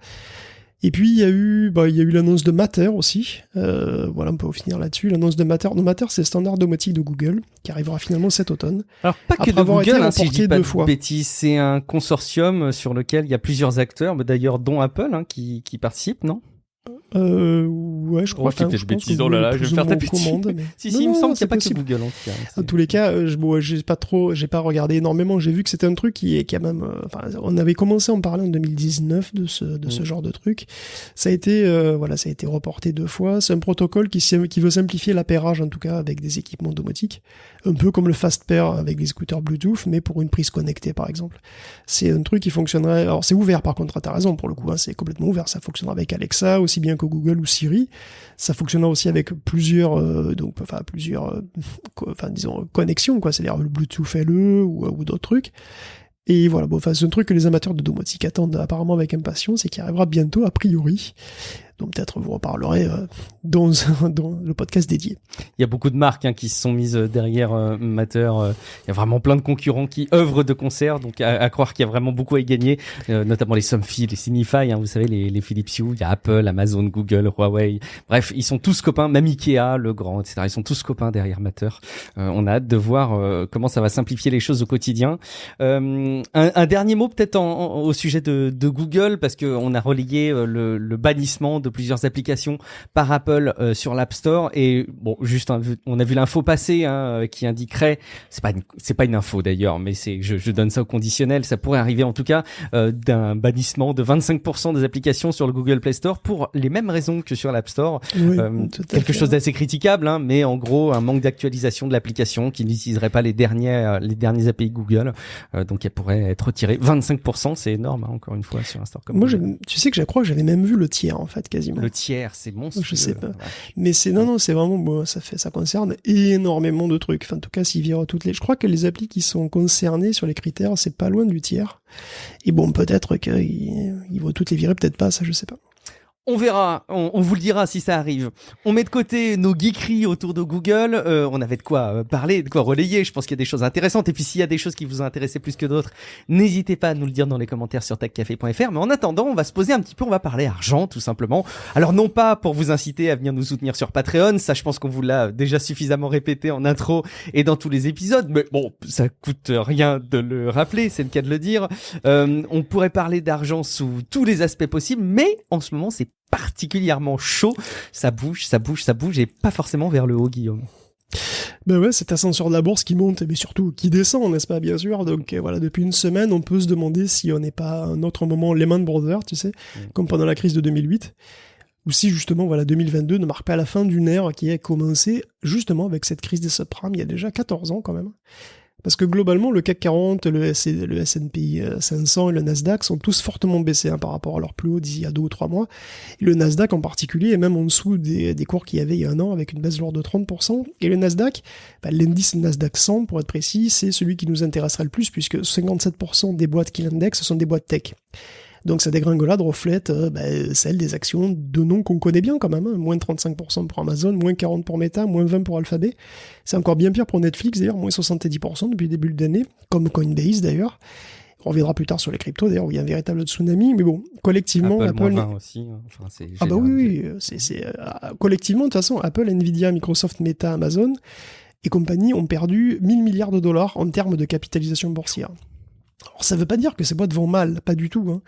Et puis il y a eu l'annonce de Matter aussi. Voilà, on peut finir là-dessus. L'annonce de Matter. Donc, Matter, c'est le standard domotique de Google qui arrivera finalement cet automne. Alors pas que Après de avoir été Google, si je remporté dis pas 2 de fois. bêtises, c'est un consortium sur lequel il y a plusieurs acteurs, mais d'ailleurs dont Apple qui participent, non? Ouais, je crois je dis peut-être je des pense bêtises, que oh là là, Google je vais plus me faire ou moins taper dessus. commande, mais- Si, Non, il me non, semble non, qu'il n'y a pas c'est que possible. Google en tout cas. En tous les cas, j'ai pas regardé énormément. J'ai vu que c'était un truc qui est quand même. On avait commencé à en parler en 2019 de ce genre de truc. Ça a été reporté 2 fois. C'est un protocole qui veut simplifier l'appairage en tout cas avec des équipements domotiques, un peu comme le Fast Pair avec des écouteurs Bluetooth, mais pour une prise connectée par exemple. C'est un truc qui fonctionnerait. Alors c'est ouvert par contre. T'as raison pour le coup. Hein, c'est complètement ouvert. Ça fonctionnera avec Alexa aussi bien que Google ou Siri. Ça fonctionnera aussi avec plusieurs connexions, quoi, c'est-à-dire le Bluetooth LE ou d'autres trucs. Et voilà, c'est un truc que les amateurs de domotique attendent apparemment avec impatience et qui arrivera bientôt a priori. Donc peut-être vous reparlerez dans le podcast dédié. Il y a beaucoup de marques qui se sont mises derrière Matter. Il y a vraiment plein de concurrents qui œuvrent de concert, donc à croire qu'il y a vraiment beaucoup à y gagner, notamment les Somfy, les Signify, vous savez, les Philips Hue, il y a Apple, Amazon, Google, Huawei. Bref, ils sont tous copains, même Ikea, Legrand, etc. Ils sont tous copains derrière Matter. On a hâte de voir comment ça va simplifier les choses au quotidien. Un dernier mot peut-être au sujet de Google, parce que on a relayé le bannissement de plusieurs applications par Apple sur l'App Store, et bon, juste on a vu l'info passer qui indiquerait, c'est pas une info d'ailleurs, mais je donne ça au conditionnel, ça pourrait arriver en tout cas d'un bannissement de 25% des applications sur le Google Play Store pour les mêmes raisons que sur l'App Store. Oui, Quelque chose d'assez critiquable, mais en gros un manque d'actualisation de l'application qui n'utiliserait pas les derniers API Google, donc elle pourrait être retirée. 25%, c'est énorme, encore une fois, sur un store comme moi, Google. tu sais que je crois que j'avais même vu le tiers en fait quasiment. Le tiers, c'est monstrueux. Je sais pas. Mais c'est c'est vraiment ça concerne énormément de trucs. Enfin, en tout cas, s'ils virent je crois que les applis qui sont concernées sur les critères, c'est pas loin du tiers. Et bon, peut-être qu'ils vont toutes les virer, peut-être pas, ça je sais pas. On verra, on vous le dira si ça arrive. On met de côté nos geekeries autour de Google, on avait de quoi parler, de quoi relayer, je pense qu'il y a des choses intéressantes, et puis s'il y a des choses qui vous ont intéressé plus que d'autres, n'hésitez pas à nous le dire dans les commentaires sur techcafé.fr, mais en attendant, on va se poser un petit peu, on va parler argent tout simplement. Alors non pas pour vous inciter à venir nous soutenir sur Patreon, ça je pense qu'on vous l'a déjà suffisamment répété en intro et dans tous les épisodes, mais bon, ça coûte rien de le rappeler, c'est le cas de le dire. On pourrait parler d'argent sous tous les aspects possibles, mais en ce moment c'est particulièrement chaud, ça bouge et pas forcément vers le haut, Guillaume. Ben ouais, cette ascenseur de la bourse qui monte, mais surtout qui descend, n'est-ce pas, bien sûr. Donc voilà, depuis une semaine, on peut se demander si on n'est pas à un autre moment Lehman Brothers, tu sais, comme pendant la crise de 2008, ou si justement, 2022 ne marque pas la fin d'une ère qui a commencé justement avec cette crise des subprimes il y a déjà 14 ans quand même. Parce que globalement, le CAC 40, le S&P 500 et le Nasdaq sont tous fortement baissés par rapport à leur plus haut d'il y a 2 ou 3 mois. Et le Nasdaq en particulier est même en dessous des cours qu'il y avait il y a un an, avec une baisse de l'ordre de 30%. Et le Nasdaq, l'indice Nasdaq 100 pour être précis, c'est celui qui nous intéresserait le plus, puisque 57% des boîtes qui l'indexent sont des boîtes tech. Donc sa dégringolade reflète celle des actions de noms qu'on connaît bien quand même, moins 35% pour Amazon, moins 40% pour Meta, moins 20% pour Alphabet. C'est encore bien pire pour Netflix d'ailleurs, moins 70% depuis le début de l'année, comme Coinbase d'ailleurs. On reviendra plus tard sur les cryptos d'ailleurs, où il y a un véritable tsunami, mais bon, collectivement... Apple moins 20 aussi, c'est ah bah oui, collectivement de toute façon, Apple, Nvidia, Microsoft, Meta, Amazon et compagnie ont perdu 1000 milliards de dollars en termes de capitalisation boursière. Alors, ça veut pas dire que ces boîtes vont mal, pas du tout.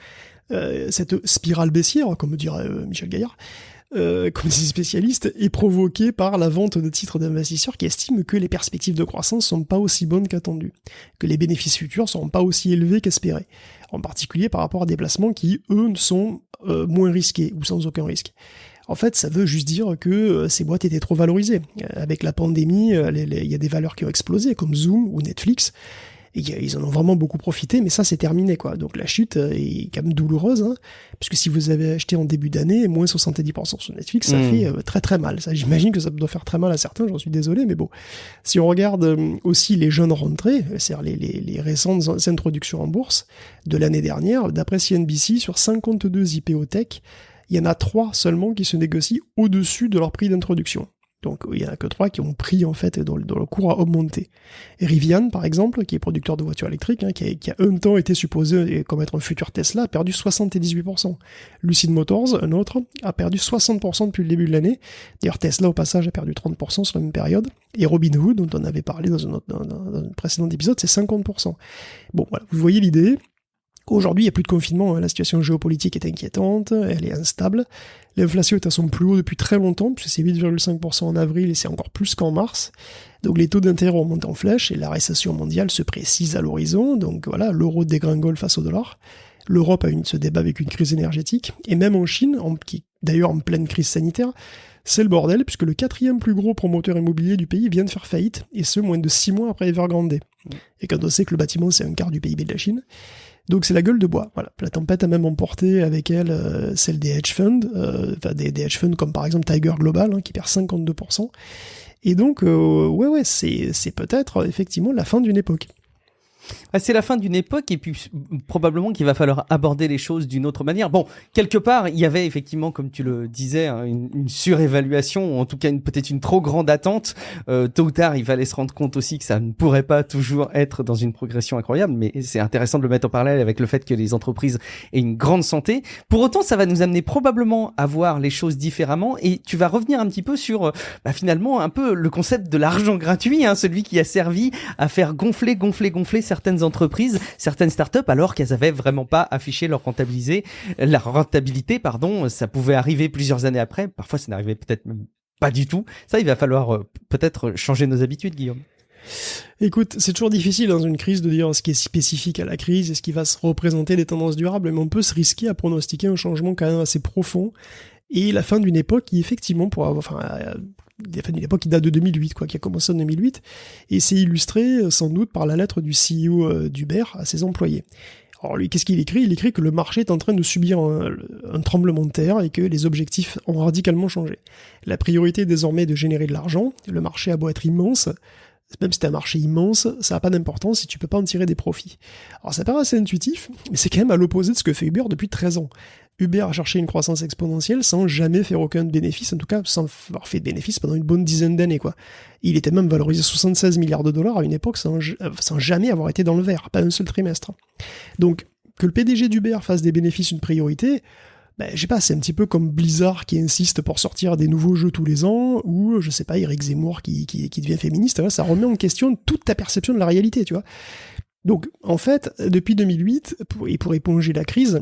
Cette spirale baissière, comme dirait Michel Gaillard, comme dit spécialiste, est provoquée par la vente de titres d'investisseurs qui estiment que les perspectives de croissance sont pas aussi bonnes qu'attendues, que les bénéfices futurs seront pas aussi élevés qu'espérés, en particulier par rapport à des placements qui, eux, sont moins risqués ou sans aucun risque. En fait, ça veut juste dire que ces boîtes étaient trop valorisées. Avec la pandémie, il y a des valeurs qui ont explosé, comme Zoom ou Netflix. Et ils en ont vraiment beaucoup profité, mais ça c'est terminé quoi. Donc la chute est quand même douloureuse, puisque si vous avez acheté en début d'année, moins 70% sur Netflix, ça fait très très mal. Ça, j'imagine que ça doit faire très mal à certains, j'en suis désolé, mais bon. Si on regarde aussi les jeunes rentrées, c'est-à-dire les récentes introductions en bourse de l'année dernière, d'après CNBC, sur 52 IPO tech, il y en a 3 seulement qui se négocient au-dessus de leur prix d'introduction. Donc il y en a que 3 qui ont pris en fait, dont le cours a augmenté. Et Rivian par exemple, qui est producteur de voitures électriques, hein, qui a un temps été supposé comme être un futur Tesla, a perdu 78%. Lucid Motors, un autre, a perdu 60% depuis le début de l'année. D'ailleurs Tesla au passage a perdu 30% sur la même période. Et Robinhood, dont on avait parlé dans un précédent épisode, c'est 50%. Bon voilà, vous voyez l'idée. Aujourd'hui, il n'y a plus de confinement, hein. La situation géopolitique est inquiétante, elle est instable. L'inflation est à son plus haut depuis très longtemps, puisque c'est 8,5% en avril et c'est encore plus qu'en mars. Donc les taux d'intérêt remontent en flèche et la récession mondiale se précise à l'horizon. Donc voilà, l'euro dégringole face au dollar. L'Europe se débat avec une crise énergétique. Et même en Chine, qui est d'ailleurs en pleine crise sanitaire, c'est le bordel, puisque le 4e plus gros promoteur immobilier du pays vient de faire faillite, et ce, moins de 6 mois après Evergrande. Et quand on sait que le bâtiment, c'est un quart du PIB de la Chine, donc c'est la gueule de bois. Voilà. La tempête a même emporté avec elle celle des hedge funds, des hedge funds comme par exemple Tiger Global, hein, qui perd 52%. Et donc, c'est peut-être effectivement la fin d'une époque. C'est la fin d'une époque et puis probablement qu'il va falloir aborder les choses d'une autre manière. Bon, quelque part, il y avait effectivement, comme tu le disais, hein, une surévaluation, ou en tout cas peut-être une trop grande attente. Tôt ou tard, il fallait se rendre compte aussi que ça ne pourrait pas toujours être dans une progression incroyable, mais c'est intéressant de le mettre en parallèle avec le fait que les entreprises aient une grande santé. Pour autant, ça va nous amener probablement à voir les choses différemment et tu vas revenir un petit peu sur finalement un peu le concept de l'argent gratuit, hein, celui qui a servi à faire gonfler certaines entreprises, certaines startups, alors qu'elles avaient vraiment pas affiché leur rentabilité, ça pouvait arriver plusieurs années après, parfois ça n'arrivait peut-être même pas du tout. Ça, il va falloir peut-être changer nos habitudes, Guillaume. Écoute, c'est toujours difficile dans une crise de dire ce qui est spécifique à la crise et ce qui va se représenter des tendances durables, mais on peut se risquer à pronostiquer un changement quand même assez profond et la fin d'une époque qui effectivement la fin d'une époque qui date de 2008, qui a commencé en 2008, et c'est illustré sans doute par la lettre du CEO d'Uber à ses employés. Alors lui, qu'est-ce qu'il écrit ? Il écrit que le marché est en train de subir un tremblement de terre et que les objectifs ont radicalement changé. La priorité est désormais de générer de l'argent, le marché a beau être immense, même si c'est un marché immense, ça n'a pas d'importance si tu peux pas en tirer des profits. Alors ça paraît assez intuitif, mais c'est quand même à l'opposé de ce que fait Uber depuis 13 ans. Uber a cherché une croissance exponentielle sans jamais faire aucun bénéfice, en tout cas sans avoir fait de bénéfice pendant une bonne dizaine d'années, Il était même valorisé 76 milliards de dollars à une époque sans jamais avoir été dans le vert, pas un seul trimestre. Donc, que le PDG d'Uber fasse des bénéfices une priorité, je sais pas, c'est un petit peu comme Blizzard qui insiste pour sortir des nouveaux jeux tous les ans, ou, je sais pas, Eric Zemmour qui devient féministe, ça remet en question toute ta perception de la réalité, tu vois. Donc, en fait, depuis 2008, pour éponger la crise,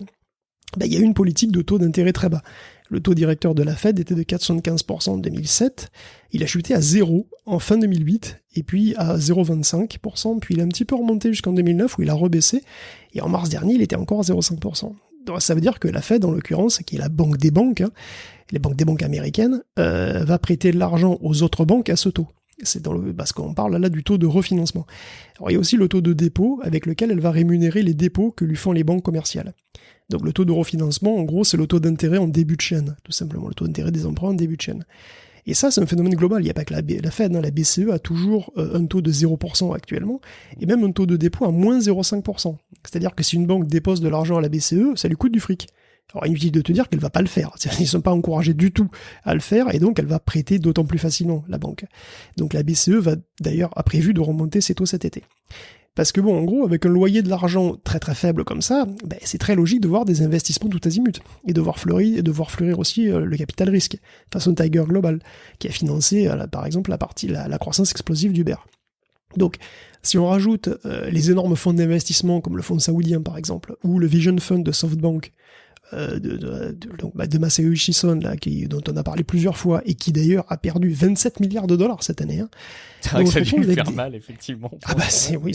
il y a eu une politique de taux d'intérêt très bas. Le taux directeur de la Fed était de 4,75% en 2007, il a chuté à 0 en fin 2008, et puis à 0,25%, puis il a un petit peu remonté jusqu'en 2009 où il a rebaissé, et en mars dernier, il était encore à 0,5%. Donc ça veut dire que la Fed, en l'occurrence, qui est la banque des banques, les banques des banques américaines, va prêter de l'argent aux autres banques à ce taux. C'est parce qu'on parle là du taux de refinancement. Alors il y a aussi le taux de dépôt avec lequel elle va rémunérer les dépôts que lui font les banques commerciales. Donc le taux de refinancement, en gros, c'est le taux d'intérêt en début de chaîne, tout simplement, le taux d'intérêt des emprunts en début de chaîne. Et ça, c'est un phénomène global, il n'y a pas que la Fed, la BCE a toujours un taux de 0% actuellement, et même un taux de dépôt à moins 0,5%. C'est-à-dire que si une banque dépose de l'argent à la BCE, ça lui coûte du fric. Alors inutile de te dire qu'elle va pas le faire, ils ne sont pas encouragés du tout à le faire, et donc elle va prêter d'autant plus facilement, la banque. Donc la BCE a prévu de remonter ses taux cet été. Parce que en gros, avec un loyer de l'argent très très faible comme ça, c'est très logique de voir des investissements tout azimuts, et de voir fleurir aussi le capital risque, façon Tiger Global, qui a financé, par exemple, la croissance explosive d'Uber. Donc, si on rajoute les énormes fonds d'investissement, comme le fonds saoudien par exemple, ou le Vision Fund de SoftBank, de Masayoshi Son, dont on a parlé plusieurs fois, et qui d'ailleurs a perdu 27 milliards de dollars cette année. C'est vrai que ça a dû lui faire mal, effectivement. Oui.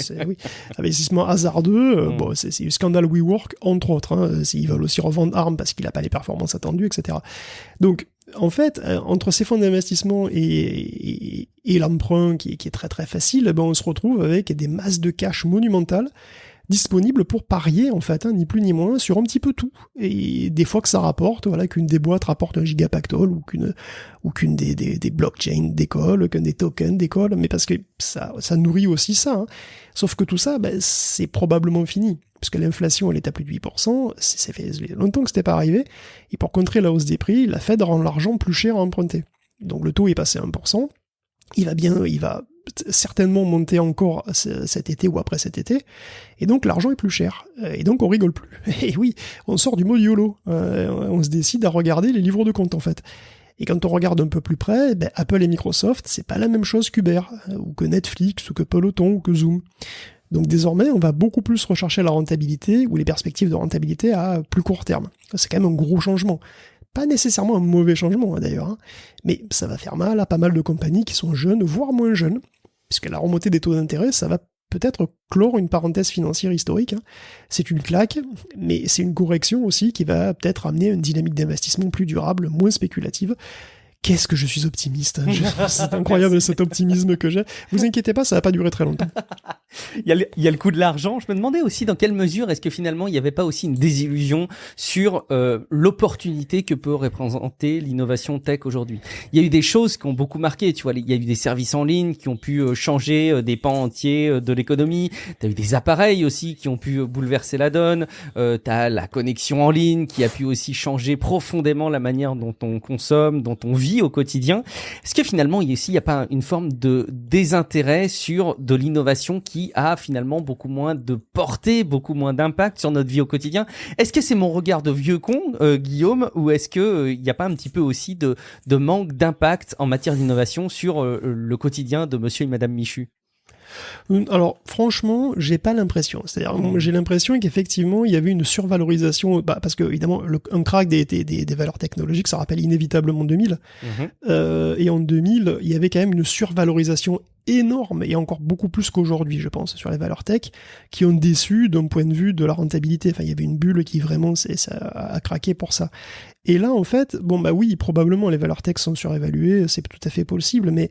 Investissement hasardeux, c'est le scandale WeWork, entre autres. Ils veulent aussi revendre ARM parce qu'il n'a pas les performances attendues, etc. Donc, en fait, entre ces fonds d'investissement et l'emprunt qui est très très facile, on se retrouve avec des masses de cash monumentales disponible pour parier, en fait, ni plus ni moins, sur un petit peu tout. Et des fois que ça rapporte, qu'une des boîtes rapporte un gigapactole, ou qu'une des blockchains décolle, qu'un des tokens décolle, mais parce que ça nourrit aussi ça. Sauf que tout ça, c'est probablement fini. Parce que l'inflation, elle est à plus de 8%, ça fait longtemps que c'était pas arrivé, et pour contrer la hausse des prix, la Fed rend l'argent plus cher à emprunter. Donc le taux est passé à 1%. Il va certainement monter encore cet été ou après cet été, et donc l'argent est plus cher, et donc on rigole plus. Et oui, on sort du mode YOLO, on se décide à regarder les livres de compte en fait. Et quand on regarde un peu plus près, Apple et Microsoft, c'est pas la même chose qu'Uber, ou que Netflix, ou que Peloton, ou que Zoom. Donc désormais, on va beaucoup plus rechercher la rentabilité, ou les perspectives de rentabilité à plus court terme. C'est quand même un gros changement. Pas nécessairement un mauvais changement d'ailleurs, mais ça va faire mal à pas mal de compagnies qui sont jeunes, voire moins jeunes, puisque la remontée des taux d'intérêt, ça va peut-être clore une parenthèse financière historique. C'est une claque, mais c'est une correction aussi qui va peut-être amener une dynamique d'investissement plus durable, moins spéculative. Qu'est-ce que je suis optimiste. C'est incroyable cet optimisme que j'ai. Vous inquiétez pas, ça va pas durer très longtemps. Il y a le coût de l'argent. Je me demandais aussi dans quelle mesure est-ce que finalement il n'y avait pas aussi une désillusion sur l'opportunité que peut représenter l'innovation tech aujourd'hui. Il y a eu des choses qui ont beaucoup marqué, tu vois. Il y a eu des services en ligne qui ont pu changer des pans entiers de l'économie. T'as eu des appareils aussi qui ont pu bouleverser la donne. T'as la connexion en ligne qui a pu aussi changer profondément la manière dont on consomme, dont on vit au quotidien. Est-ce que finalement il n'y a pas une forme de désintérêt sur de l'innovation qui a finalement beaucoup moins de portée, beaucoup moins d'impact sur notre vie au quotidien? Est-ce que c'est mon regard de vieux con, Guillaume, ou est-ce que il n'y a pas un petit peu aussi de manque d'impact en matière d'innovation sur le quotidien de monsieur et madame Michu? Alors franchement, j'ai pas l'impression. C'est-à-dire, j'ai l'impression qu'effectivement, il y avait une survalorisation, parce que évidemment, un crack des valeurs technologiques, ça rappelle inévitablement 2000. Et en 2000, il y avait quand même une survalorisation énorme, et encore beaucoup plus qu'aujourd'hui, je pense, sur les valeurs tech, qui ont déçu d'un point de vue de la rentabilité. Enfin, il y avait une bulle qui vraiment ça a craqué pour ça. Et là, en fait, oui, probablement les valeurs tech sont surévaluées, c'est tout à fait possible, mais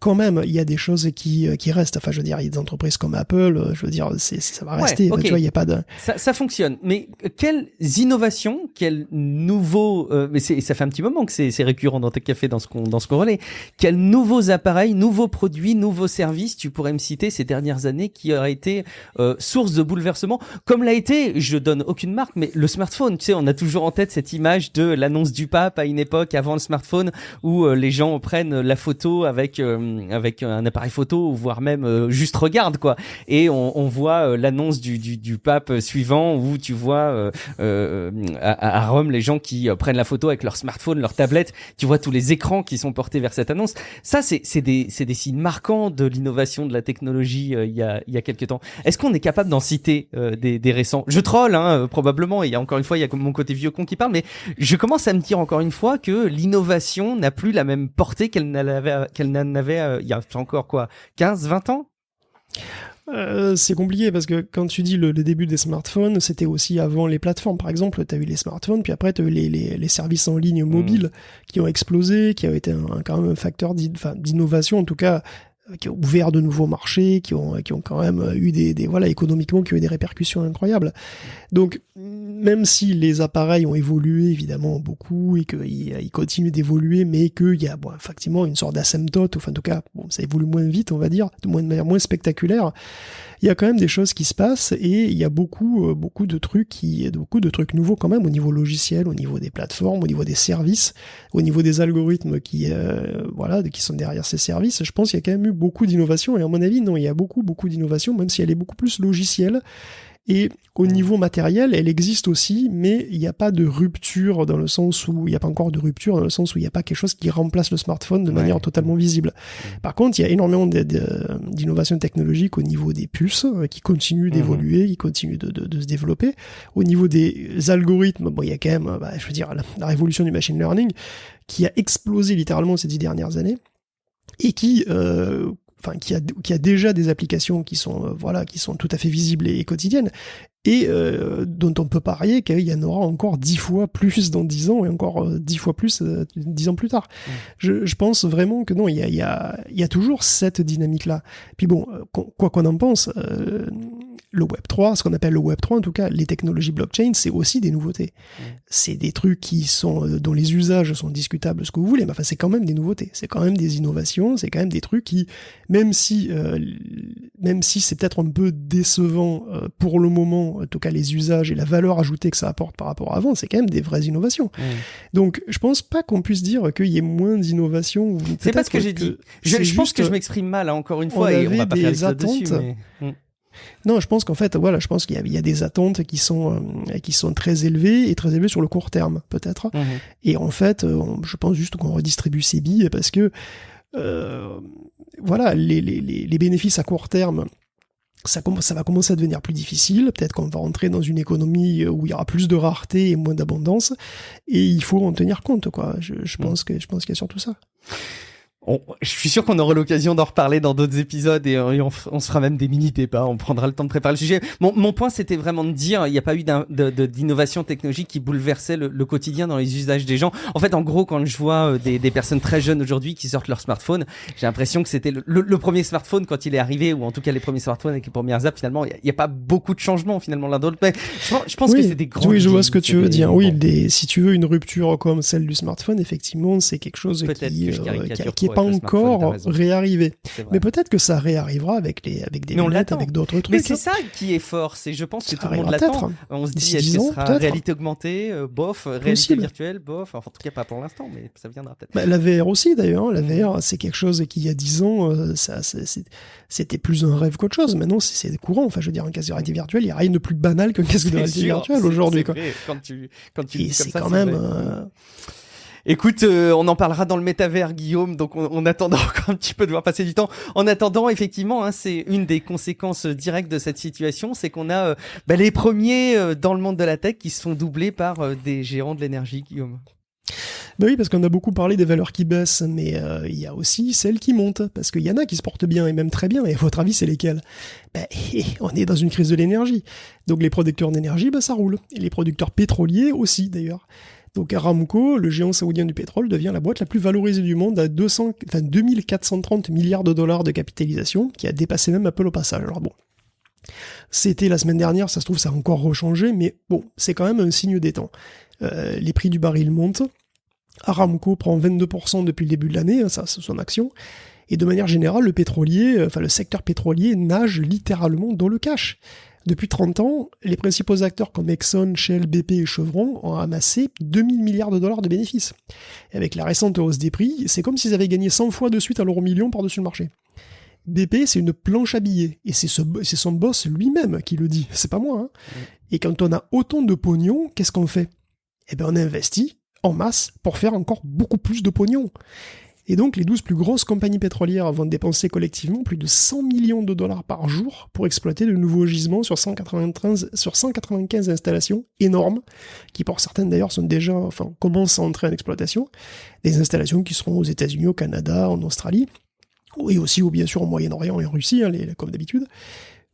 quand même, il y a des choses qui restent. Enfin, je veux dire, il y a des entreprises comme Apple, je veux dire, ça va rester. Okay. Tu vois, il y a pas de... Ça fonctionne. Mais quelles innovations, quels nouveaux, mais ça fait un petit moment que c'est récurrent dans Tech Café, dans ce qu'on relaie. Quels nouveaux appareils, nouveaux produits, nouveaux services tu pourrais me citer ces dernières années qui auraient été source de bouleversement, comme l'a été, je donne aucune marque, mais le smartphone. Tu sais, on a toujours en tête cette image de l'annonce du pape à une époque avant le smartphone, où les gens prennent la photo avec un appareil photo, voire même juste regarde quoi, et on voit l'annonce du pape suivant, où tu vois à Rome les gens qui prennent la photo avec leur smartphone, leur tablette, tu vois tous les écrans qui sont portés vers cette annonce. Ça c'est des signes marquants de l'innovation de la technologie il y a quelques temps. Est-ce qu'on est capable d'en citer des récents? Je troll probablement, et encore une fois il y a mon côté vieux con qui parle, mais je commence à me dire encore une fois que l'innovation n'a plus la même portée qu'elle n'en avait il y a encore 15, 20 ans? C'est compliqué parce que quand tu dis le début des smartphones, c'était aussi avant les plateformes. Par exemple, tu as eu les smartphones, puis après tu as eu les services en ligne mobiles qui ont explosé, qui ont été quand même un facteur d'innovation, en tout cas, qui ont ouvert de nouveaux marchés, qui ont quand même eu économiquement, qui ont eu des répercussions incroyables. Donc, même si les appareils ont évolué évidemment beaucoup et qu'ils continuent d'évoluer, mais qu'il y a effectivement une sorte d'asymptote, enfin en tout cas, ça évolue moins vite, on va dire, de manière moins spectaculaire, il y a quand même des choses qui se passent, et il y a beaucoup de trucs nouveaux quand même au niveau logiciel, au niveau des plateformes, au niveau des services, au niveau des algorithmes qui sont derrière ces services. Je pense qu'il y a quand même eu beaucoup d'innovation, et à mon avis, non, il y a beaucoup d'innovation, même si elle est beaucoup plus logicielle. Et au niveau matériel, elle existe aussi, mais il n'y a pas de rupture dans le sens où il n'y a pas encore de rupture dans le sens où il n'y a pas quelque chose qui remplace le smartphone de manière totalement visible. Par contre, il y a énormément d'innovations technologiques au niveau des puces qui continuent d'évoluer, qui continuent de se développer. Au niveau des algorithmes, il y a quand même, je veux dire, la révolution du machine learning qui a explosé littéralement ces 10 dernières années et qui a déjà des applications qui sont tout à fait visibles et quotidiennes, et dont on peut parier qu'il y en aura encore 10 fois plus dans 10 ans, et encore 10 fois plus 10 ans plus tard. Je pense vraiment que non, il y a toujours cette dynamique-là. Puis bon, quoi qu'on en pense, le Web3, ce qu'on appelle le Web3, en tout cas, les technologies blockchain, c'est aussi des nouveautés. C'est des trucs qui sont, dont les usages sont discutables, ce que vous voulez, mais enfin, c'est quand même des nouveautés. C'est quand même des innovations, c'est quand même des trucs qui, même si c'est peut-être un peu décevant pour le moment, en tout cas, les usages et la valeur ajoutée que ça apporte par rapport à avant, c'est quand même des vraies innovations. Donc, je pense pas qu'on puisse dire qu'il y ait moins d'innovations. C'est pas ce que j'ai dit. Je pense que je m'exprime mal, hein, encore une fois, et on va pas faire l'épisode dessus, mais... Non, je pense qu'en fait, voilà, je pense qu'il y a des attentes qui sont très élevées et très élevées sur le court terme, peut-être. Et en fait, je pense juste qu'on redistribue ces billes parce que, voilà, les bénéfices à court terme, ça va commencer à devenir plus difficile. Peut-être qu'on va rentrer dans une économie où il y aura plus de rareté et moins d'abondance, et il faut en tenir compte, quoi. Je pense qu'il y a surtout ça. Je suis sûr qu'on aura l'occasion d'en reparler dans d'autres épisodes et on se fera même des mini-débats, on prendra le temps de préparer le sujet. Mon point, c'était vraiment de dire, il n'y a pas eu d'innovation technologique qui bouleversait le quotidien dans les usages des gens. En fait, en gros, quand je vois des personnes très jeunes aujourd'hui qui sortent leur smartphone, j'ai l'impression que c'était le premier smartphone quand il est arrivé, ou en tout cas les premiers smartphones avec les premières apps, finalement, il n'y a pas beaucoup de changements finalement l'un de l'autre. Mais je pense que c'est des grands... Oui, je vois ce que tu veux dire. Oui, si tu veux une rupture comme celle du smartphone, effectivement, c'est quelque chose qui est pas encore réarrivé. Mais peut-être que ça réarrivera avec des lunettes, avec d'autres trucs. Mais c'est ça qui est fort, c'est je pense que tout le monde l'attend. On se dit, est-ce que ce sera réalité augmentée, bof, réalité virtuelle, bof, enfin, en tout cas pas pour l'instant, mais ça viendra peut-être. La VR aussi d'ailleurs, la VR c'est quelque chose qui il y a 10 ans, c'était plus un rêve qu'autre chose. Maintenant c'est courant, enfin je veux dire, un casque de réalité virtuelle, il n'y a rien de plus banal qu'un casque de réalité virtuelle aujourd'hui. Quand tu et dis c'est comme quand ça, même... Écoute, on en parlera dans le métavers, Guillaume, donc on attendra encore un petit peu de voir passer du temps. En attendant, effectivement, hein, c'est une des conséquences directes de cette situation, c'est qu'on a les premiers dans le monde de la tech qui se font doubler par des géants de l'énergie, Guillaume. Ben oui, parce qu'on a beaucoup parlé des valeurs qui baissent, mais il y a aussi celles qui montent, parce qu'il y en a qui se portent bien, et même très bien, et à votre avis, c'est lesquelles? On est dans une crise de l'énergie. Donc les producteurs d'énergie, ça roule. Et les producteurs pétroliers aussi, d'ailleurs. Donc Aramco, le géant saoudien du pétrole, devient la boîte la plus valorisée du monde à 2430 milliards de dollars de capitalisation, qui a dépassé même Apple au passage. Alors bon, c'était la semaine dernière, ça se trouve ça a encore rechangé, mais bon, c'est quand même un signe des temps. Les prix du baril montent, Aramco prend 22% depuis le début de l'année, ça c'est son action, et de manière générale, le secteur pétrolier nage littéralement dans le cash. Depuis 30 ans, les principaux acteurs comme Exxon, Shell, BP et Chevron ont amassé 2000 milliards de dollars de bénéfices. Et avec la récente hausse des prix, c'est comme s'ils avaient gagné 100 fois de suite à l'euro million par-dessus le marché. BP, c'est une planche à billets, et c'est son boss lui-même qui le dit, c'est pas moi. Et quand on a autant de pognon, qu'est-ce qu'on fait? On investit en masse pour faire encore beaucoup plus de pognon. Et donc, les 12 plus grosses compagnies pétrolières vont dépenser collectivement plus de 100 millions de dollars par jour pour exploiter de nouveaux gisements sur 195 installations énormes, qui pour certaines d'ailleurs commencent à entrer en exploitation. Des installations qui seront aux États-Unis, au Canada, en Australie, et aussi, bien sûr, au Moyen-Orient et en Russie, comme d'habitude.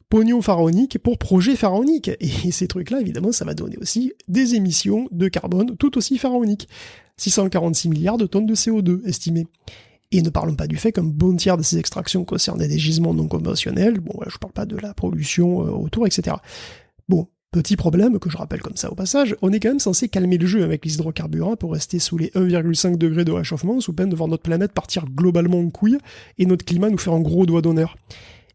Pognon pharaonique pour projet pharaonique. Et ces trucs-là, évidemment, ça va donner aussi des émissions de carbone tout aussi pharaoniques. 646 milliards de tonnes de CO2 estimées. Et ne parlons pas du fait qu'un bon tiers de ces extractions concernaient des gisements non conventionnels. Bon, je parle pas de la pollution autour, etc. Bon, petit problème que je rappelle comme ça au passage, on est quand même censé calmer le jeu avec les hydrocarbures pour rester sous les 1,5 degrés de réchauffement, sous peine de voir notre planète partir globalement en couille et notre climat nous faire un gros doigt d'honneur.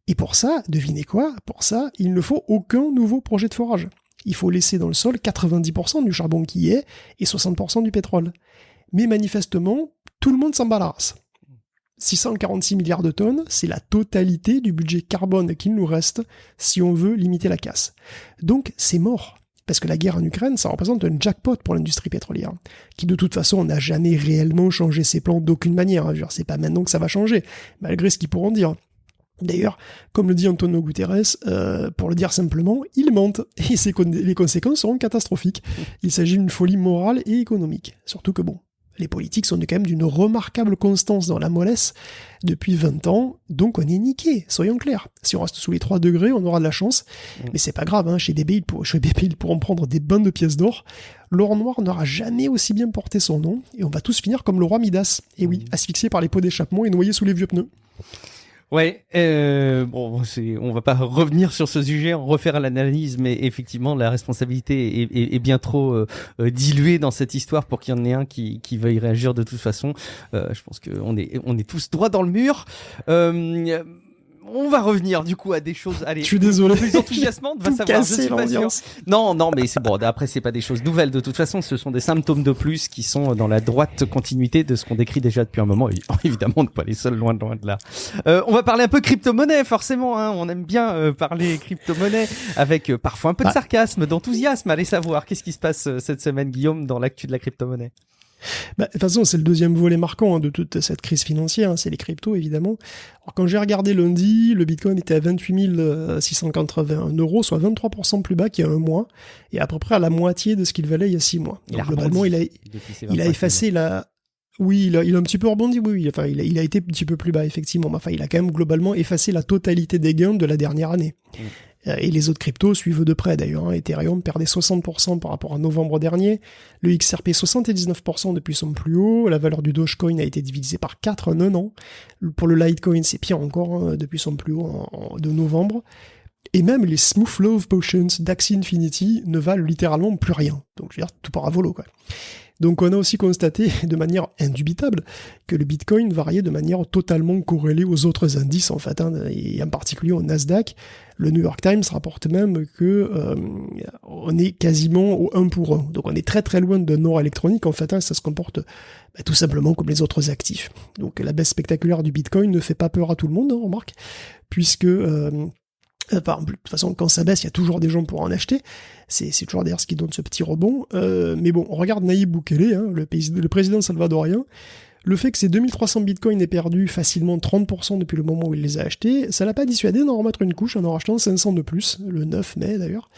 Et pour ça, devinez quoi? Pour ça, il ne faut aucun nouveau projet de forage. Il faut laisser dans le sol 90% du charbon qui y est et 60% du pétrole. Mais manifestement, tout le monde s'en bat la race. 646 milliards de tonnes, c'est la totalité du budget carbone qu'il nous reste si on veut limiter la casse. Donc c'est mort. Parce que la guerre en Ukraine, ça représente un jackpot pour l'industrie pétrolière, qui de toute façon n'a jamais réellement changé ses plans d'aucune manière. C'est pas maintenant que ça va changer, malgré ce qu'ils pourront dire. D'ailleurs, comme le dit Antonio Guterres, pour le dire simplement, ils mentent, et les conséquences seront catastrophiques. Il s'agit d'une folie morale et économique. Surtout que les politiques sont quand même d'une remarquable constance dans la mollesse depuis 20 ans, donc on est niqué, soyons clairs. Si on reste sous les 3 degrés, on aura de la chance, mais c'est pas grave, chez BP, ils pourront prendre des bains de pièces d'or. L'or noir n'aura jamais aussi bien porté son nom, et on va tous finir comme le roi Midas. Et oui, asphyxié par les pots d'échappement et noyé sous les vieux pneus. Ouais, bon, on va pas revenir sur ce sujet, en refaire l'analyse, mais effectivement, la responsabilité est bien trop diluée dans cette histoire pour qu'il y en ait un qui veuille réagir de toute façon. Je pense qu'on est tous droit dans le mur. On va revenir du coup à des choses. Allez, je suis désolé. Plus enthousiasmantes, va savoir. Je suis pas sûr. Non, mais c'est bon. Après, c'est pas des choses nouvelles. De toute façon, ce sont des symptômes de plus qui sont dans la droite continuité de ce qu'on décrit déjà depuis un moment. Et évidemment, on n'est pas les seuls, loin de là. On va parler un peu crypto-monnaie, forcément. Hein. On aime bien parler crypto-monnaie avec parfois un peu de sarcasme, d'enthousiasme. Allez savoir, qu'est-ce qui se passe cette semaine, Guillaume, dans l'actu de la crypto-monnaie? De toute façon, c'est le deuxième volet marquant de toute cette crise financière, c'est les cryptos, évidemment. Alors, quand j'ai regardé lundi, le Bitcoin était à 28 681 €, soit 23% plus bas qu'il y a un mois, et à peu près à la moitié de ce qu'il valait il y a 6 mois. Donc, globalement, il a effacé la... Oui, il a un petit peu rebondi, oui. Enfin, il a été un petit peu plus bas, effectivement. Mais enfin, il a quand même globalement effacé la totalité des gains de la dernière année. Et les autres cryptos suivent de près d'ailleurs. Ethereum perdait 60% par rapport à novembre dernier, le XRP 79% depuis son plus haut, la valeur du Dogecoin a été divisée par 4 en un an. Pour le Litecoin, c'est pire encore depuis son plus haut de novembre. Et même les Smooth Love Potions d'Axie Infinity ne valent littéralement plus rien. Donc je veux dire, tout part à volo, quoi. Donc on a aussi constaté de manière indubitable que le Bitcoin variait de manière totalement corrélée aux autres indices en fait, et en particulier au Nasdaq. Le New York Times rapporte même que on est quasiment au 1 pour 1. Donc on est très très loin d'un or électronique en fait, ça se comporte tout simplement comme les autres actifs. Donc la baisse spectaculaire du Bitcoin ne fait pas peur à tout le monde, on remarque, puisque... de toute façon, quand ça baisse, il y a toujours des gens pour en acheter. C'est toujours d'ailleurs ce qui donne ce petit rebond. Mais bon, on regarde Nayib Bukele, le président salvadorien. Le fait que ces 2300 bitcoins aient perdu facilement 30% depuis le moment où il les a achetés, ça l'a pas dissuadé d'en remettre une couche en rachetant 500 de plus, le 9 mai d'ailleurs.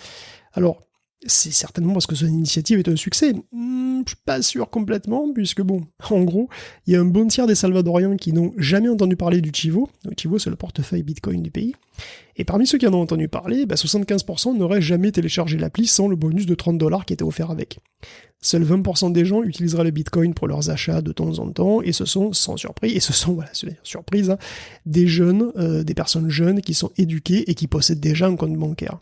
Alors, c'est certainement parce que son initiative est un succès. Je suis pas sûr complètement, puisque bon, en gros, il y a un bon tiers des Salvadoriens qui n'ont jamais entendu parler du Chivo. Le Chivo, c'est le portefeuille Bitcoin du pays. Et parmi ceux qui en ont entendu parler, 75% n'auraient jamais téléchargé l'appli sans le bonus de $30 qui était offert avec. Seuls 20% des gens utiliseraient le Bitcoin pour leurs achats de temps en temps, et ce sont, sans surprise, surprise, des jeunes, des personnes jeunes qui sont éduquées et qui possèdent déjà un compte bancaire.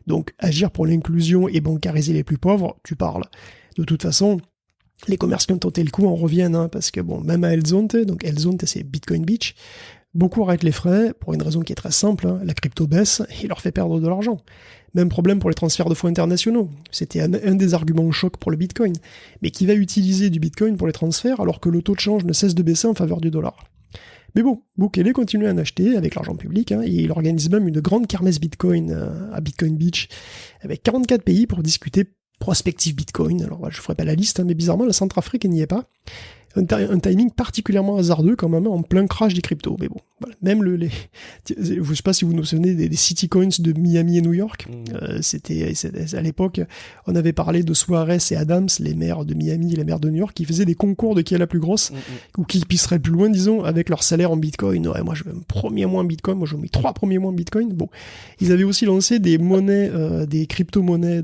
Donc, agir pour l'inclusion et bancariser les plus pauvres, tu parles. De toute façon, les commerces qui ont tenté le coup en reviennent, parce que bon, même à El Zonte, donc El Zonte c'est Bitcoin Beach, beaucoup arrêtent les frais pour une raison qui est très simple, la crypto baisse et leur fait perdre de l'argent. Même problème pour les transferts de fonds internationaux. C'était un des arguments choc pour le Bitcoin. Mais qui va utiliser du Bitcoin pour les transferts alors que le taux de change ne cesse de baisser en faveur du dollar? Mais bon, Bukele continue à en acheter avec l'argent public, et il organise même une grande kermesse Bitcoin à Bitcoin Beach avec 44 pays pour discuter prospective Bitcoin. Alors je ferai pas la liste, mais bizarrement la Centrafrique n'y est pas. Un timing particulièrement hasardeux quand même, en plein crash des cryptos. Mais bon, voilà. Même je sais pas si vous nous souvenez des city coins de Miami et New York. C'était à l'époque, on avait parlé de Suarez et Adams, les maires de Miami et les maires de New York, qui faisaient des concours de qui est la plus grosse, ou qui pisserait plus loin, disons, avec leur salaire en Bitcoin. Ouais, moi je veux un premier mois en Bitcoin, moi je veux mes 3 premiers mois en Bitcoin. Bon, ils avaient aussi lancé des monnaies, des crypto-monnaies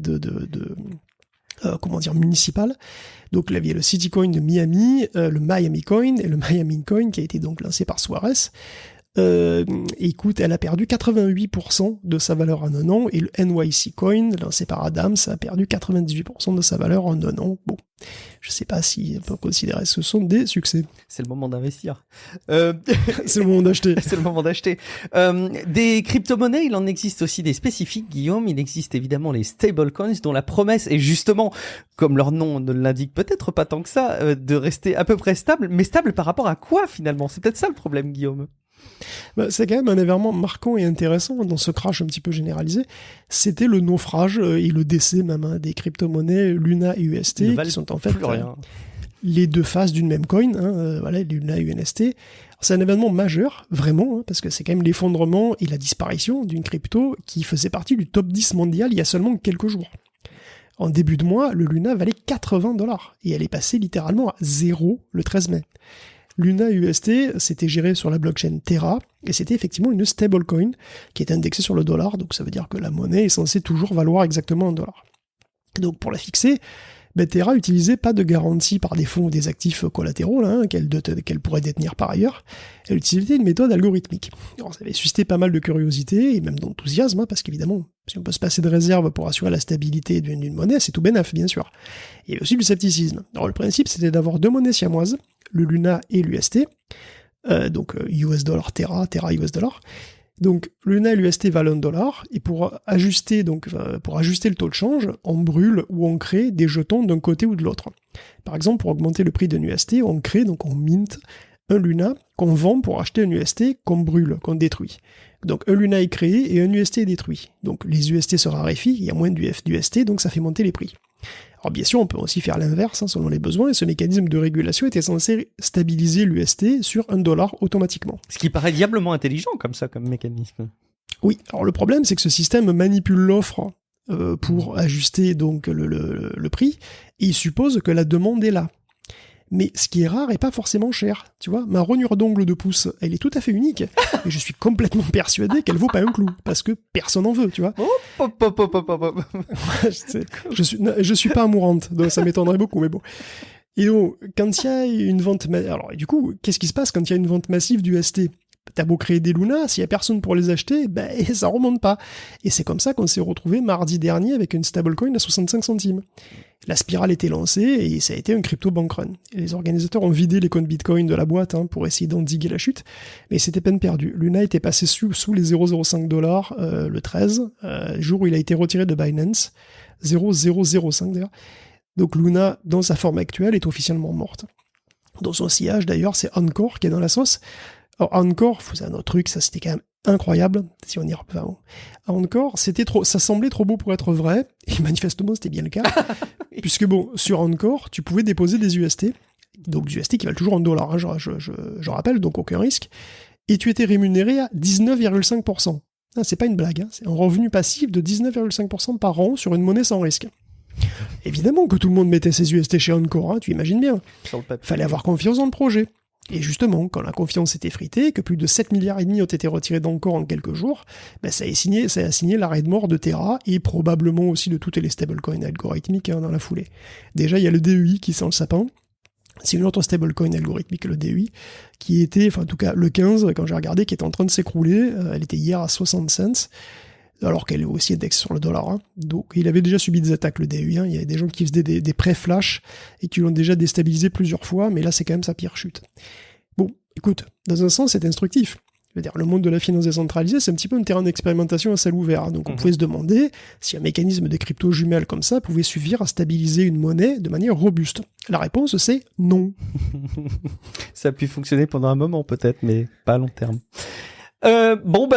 municipales. Donc là, il y a le Citycoin de Miami, le Miami Coin et le Miami Coin qui a été donc lancé par Suarez. Écoute, elle a perdu 88% de sa valeur en un an, et le NYC Coin, lancé par Adams, a perdu 98% de sa valeur en un an. Bon, je sais pas si on peut considérer que ce sont des succès. C'est le moment d'investir. C'est le moment d'acheter. C'est le moment d'acheter. Des crypto-monnaies, il en existe aussi des spécifiques, Guillaume. Il existe évidemment les stablecoins, dont la promesse est justement, comme leur nom ne l'indique peut-être pas tant que ça, de rester à peu près stable. Mais stable par rapport à quoi finalement? C'est peut-être ça le problème, Guillaume. C'est quand même un événement marquant et intéressant dans ce crash un petit peu généralisé. C'était le naufrage et le décès même des crypto-monnaies Luna et UST, qui sont en fait les deux faces d'une même coin, Luna et UST. C'est un événement majeur, vraiment, parce que c'est quand même l'effondrement et la disparition d'une crypto qui faisait partie du top 10 mondial il y a seulement quelques jours. En début de mois, le Luna valait $80, et elle est passée littéralement à 0 le 13 mai. Luna UST, c'était géré sur la blockchain Terra, et c'était effectivement une stablecoin qui est indexée sur le dollar, donc ça veut dire que la monnaie est censée toujours valoir exactement $1. Donc pour la fixer, Terra utilisait pas de garantie par défaut des actifs collatéraux là, qu'elle pourrait détenir par ailleurs. Elle utilisait une méthode algorithmique. Alors, ça avait suscité pas mal de curiosité et même d'enthousiasme, parce qu'évidemment, si on peut se passer de réserve pour assurer la stabilité d'une monnaie, c'est tout bénef, bien sûr. Il y avait aussi du scepticisme. Alors le principe, c'était d'avoir deux monnaies siamoises, le Luna et l'UST, donc US dollar Terra, Terra US dollar. Donc Luna et l'UST valent $1, et pour ajuster le taux de change, on brûle ou on crée des jetons d'un côté ou de l'autre. Par exemple, pour augmenter le prix d'un UST, on crée, donc on mint un Luna qu'on vend pour acheter un UST qu'on brûle, qu'on détruit. Donc un Luna est créé et un UST est détruit. Donc les UST se raréfient, il y a moins d'UST, donc ça fait monter les prix. Alors bien sûr, on peut aussi faire l'inverse, selon les besoins, et ce mécanisme de régulation était censé stabiliser l'UST sur $1 automatiquement. Ce qui paraît diablement intelligent comme ça, comme mécanisme. Oui, alors le problème, c'est que ce système manipule l'offre pour ajuster donc le prix, et il suppose que la demande est là. Mais ce qui est rare et pas forcément cher, tu vois. Ma rognure d'ongle de pouce, elle est tout à fait unique, et je suis complètement persuadé qu'elle vaut pas un clou, parce que personne n'en veut, tu vois. Je suis pas amourante, donc ça m'étonnerait beaucoup, mais bon. Et donc, quand il y a une vente... Alors, du coup, qu'est-ce qui se passe quand il y a une vente massive d'UST ? T'as beau créer des Luna, s'il y a personne pour les acheter, ça remonte pas. Et c'est comme ça qu'on s'est retrouvé mardi dernier avec une stablecoin à 65 centimes. La spirale était lancée et ça a été un crypto bank run. Et les organisateurs ont vidé les comptes Bitcoin de la boîte pour essayer d'endiguer la chute, mais c'était peine perdue. Luna était passé sous les 0,05$ le 13, jour où il a été retiré de Binance, 0,005 d'ailleurs. Donc Luna, dans sa forme actuelle, est officiellement morte. Dans son sillage d'ailleurs, c'est Encore qui est dans la sauce. Alors Encore, c'est un autre truc, ça c'était quand même incroyable, si on y revient. Encore, ça semblait trop beau pour être vrai, et manifestement c'était bien le cas, puisque bon, sur Encore, tu pouvais déposer des UST, donc des UST qui valent toujours $1, je rappelle, donc aucun risque, et tu étais rémunéré à 19,5%. C'est pas une blague, c'est un revenu passif de 19,5% par an sur une monnaie sans risque. Évidemment que tout le monde mettait ses UST chez Encore, tu imagines bien. Fallait avoir confiance dans le projet. Et justement, quand la confiance s'est effritée, que plus de 7,5 milliards ont été retirés d'Encore en quelques jours, ça a signé l'arrêt de mort de Terra et probablement aussi de toutes les stablecoins algorithmiques dans la foulée. Déjà, il y a le DEI qui sent le sapin. C'est une autre stablecoin algorithmique, le DEI, qui était, enfin en tout cas le 15, quand j'ai regardé, qui était en train de s'écrouler. Elle était hier à 60 cents. Alors qu'elle est aussi index sur le dollar. Donc il avait déjà subi des attaques, le DEI. Il y avait des gens qui faisaient des prêts flash et qui l'ont déjà déstabilisé plusieurs fois, mais là c'est quand même sa pire chute. Bon, écoute, dans un sens c'est instructif. Je veux dire, le monde de la finance décentralisée, c'est un petit peu un terrain d'expérimentation à ciel ouvert. Donc on pouvait se demander si un mécanisme de crypto jumelle comme ça pouvait suffire à stabiliser une monnaie de manière robuste. La réponse c'est non. Ça a pu fonctionner pendant un moment peut-être, mais pas à long terme.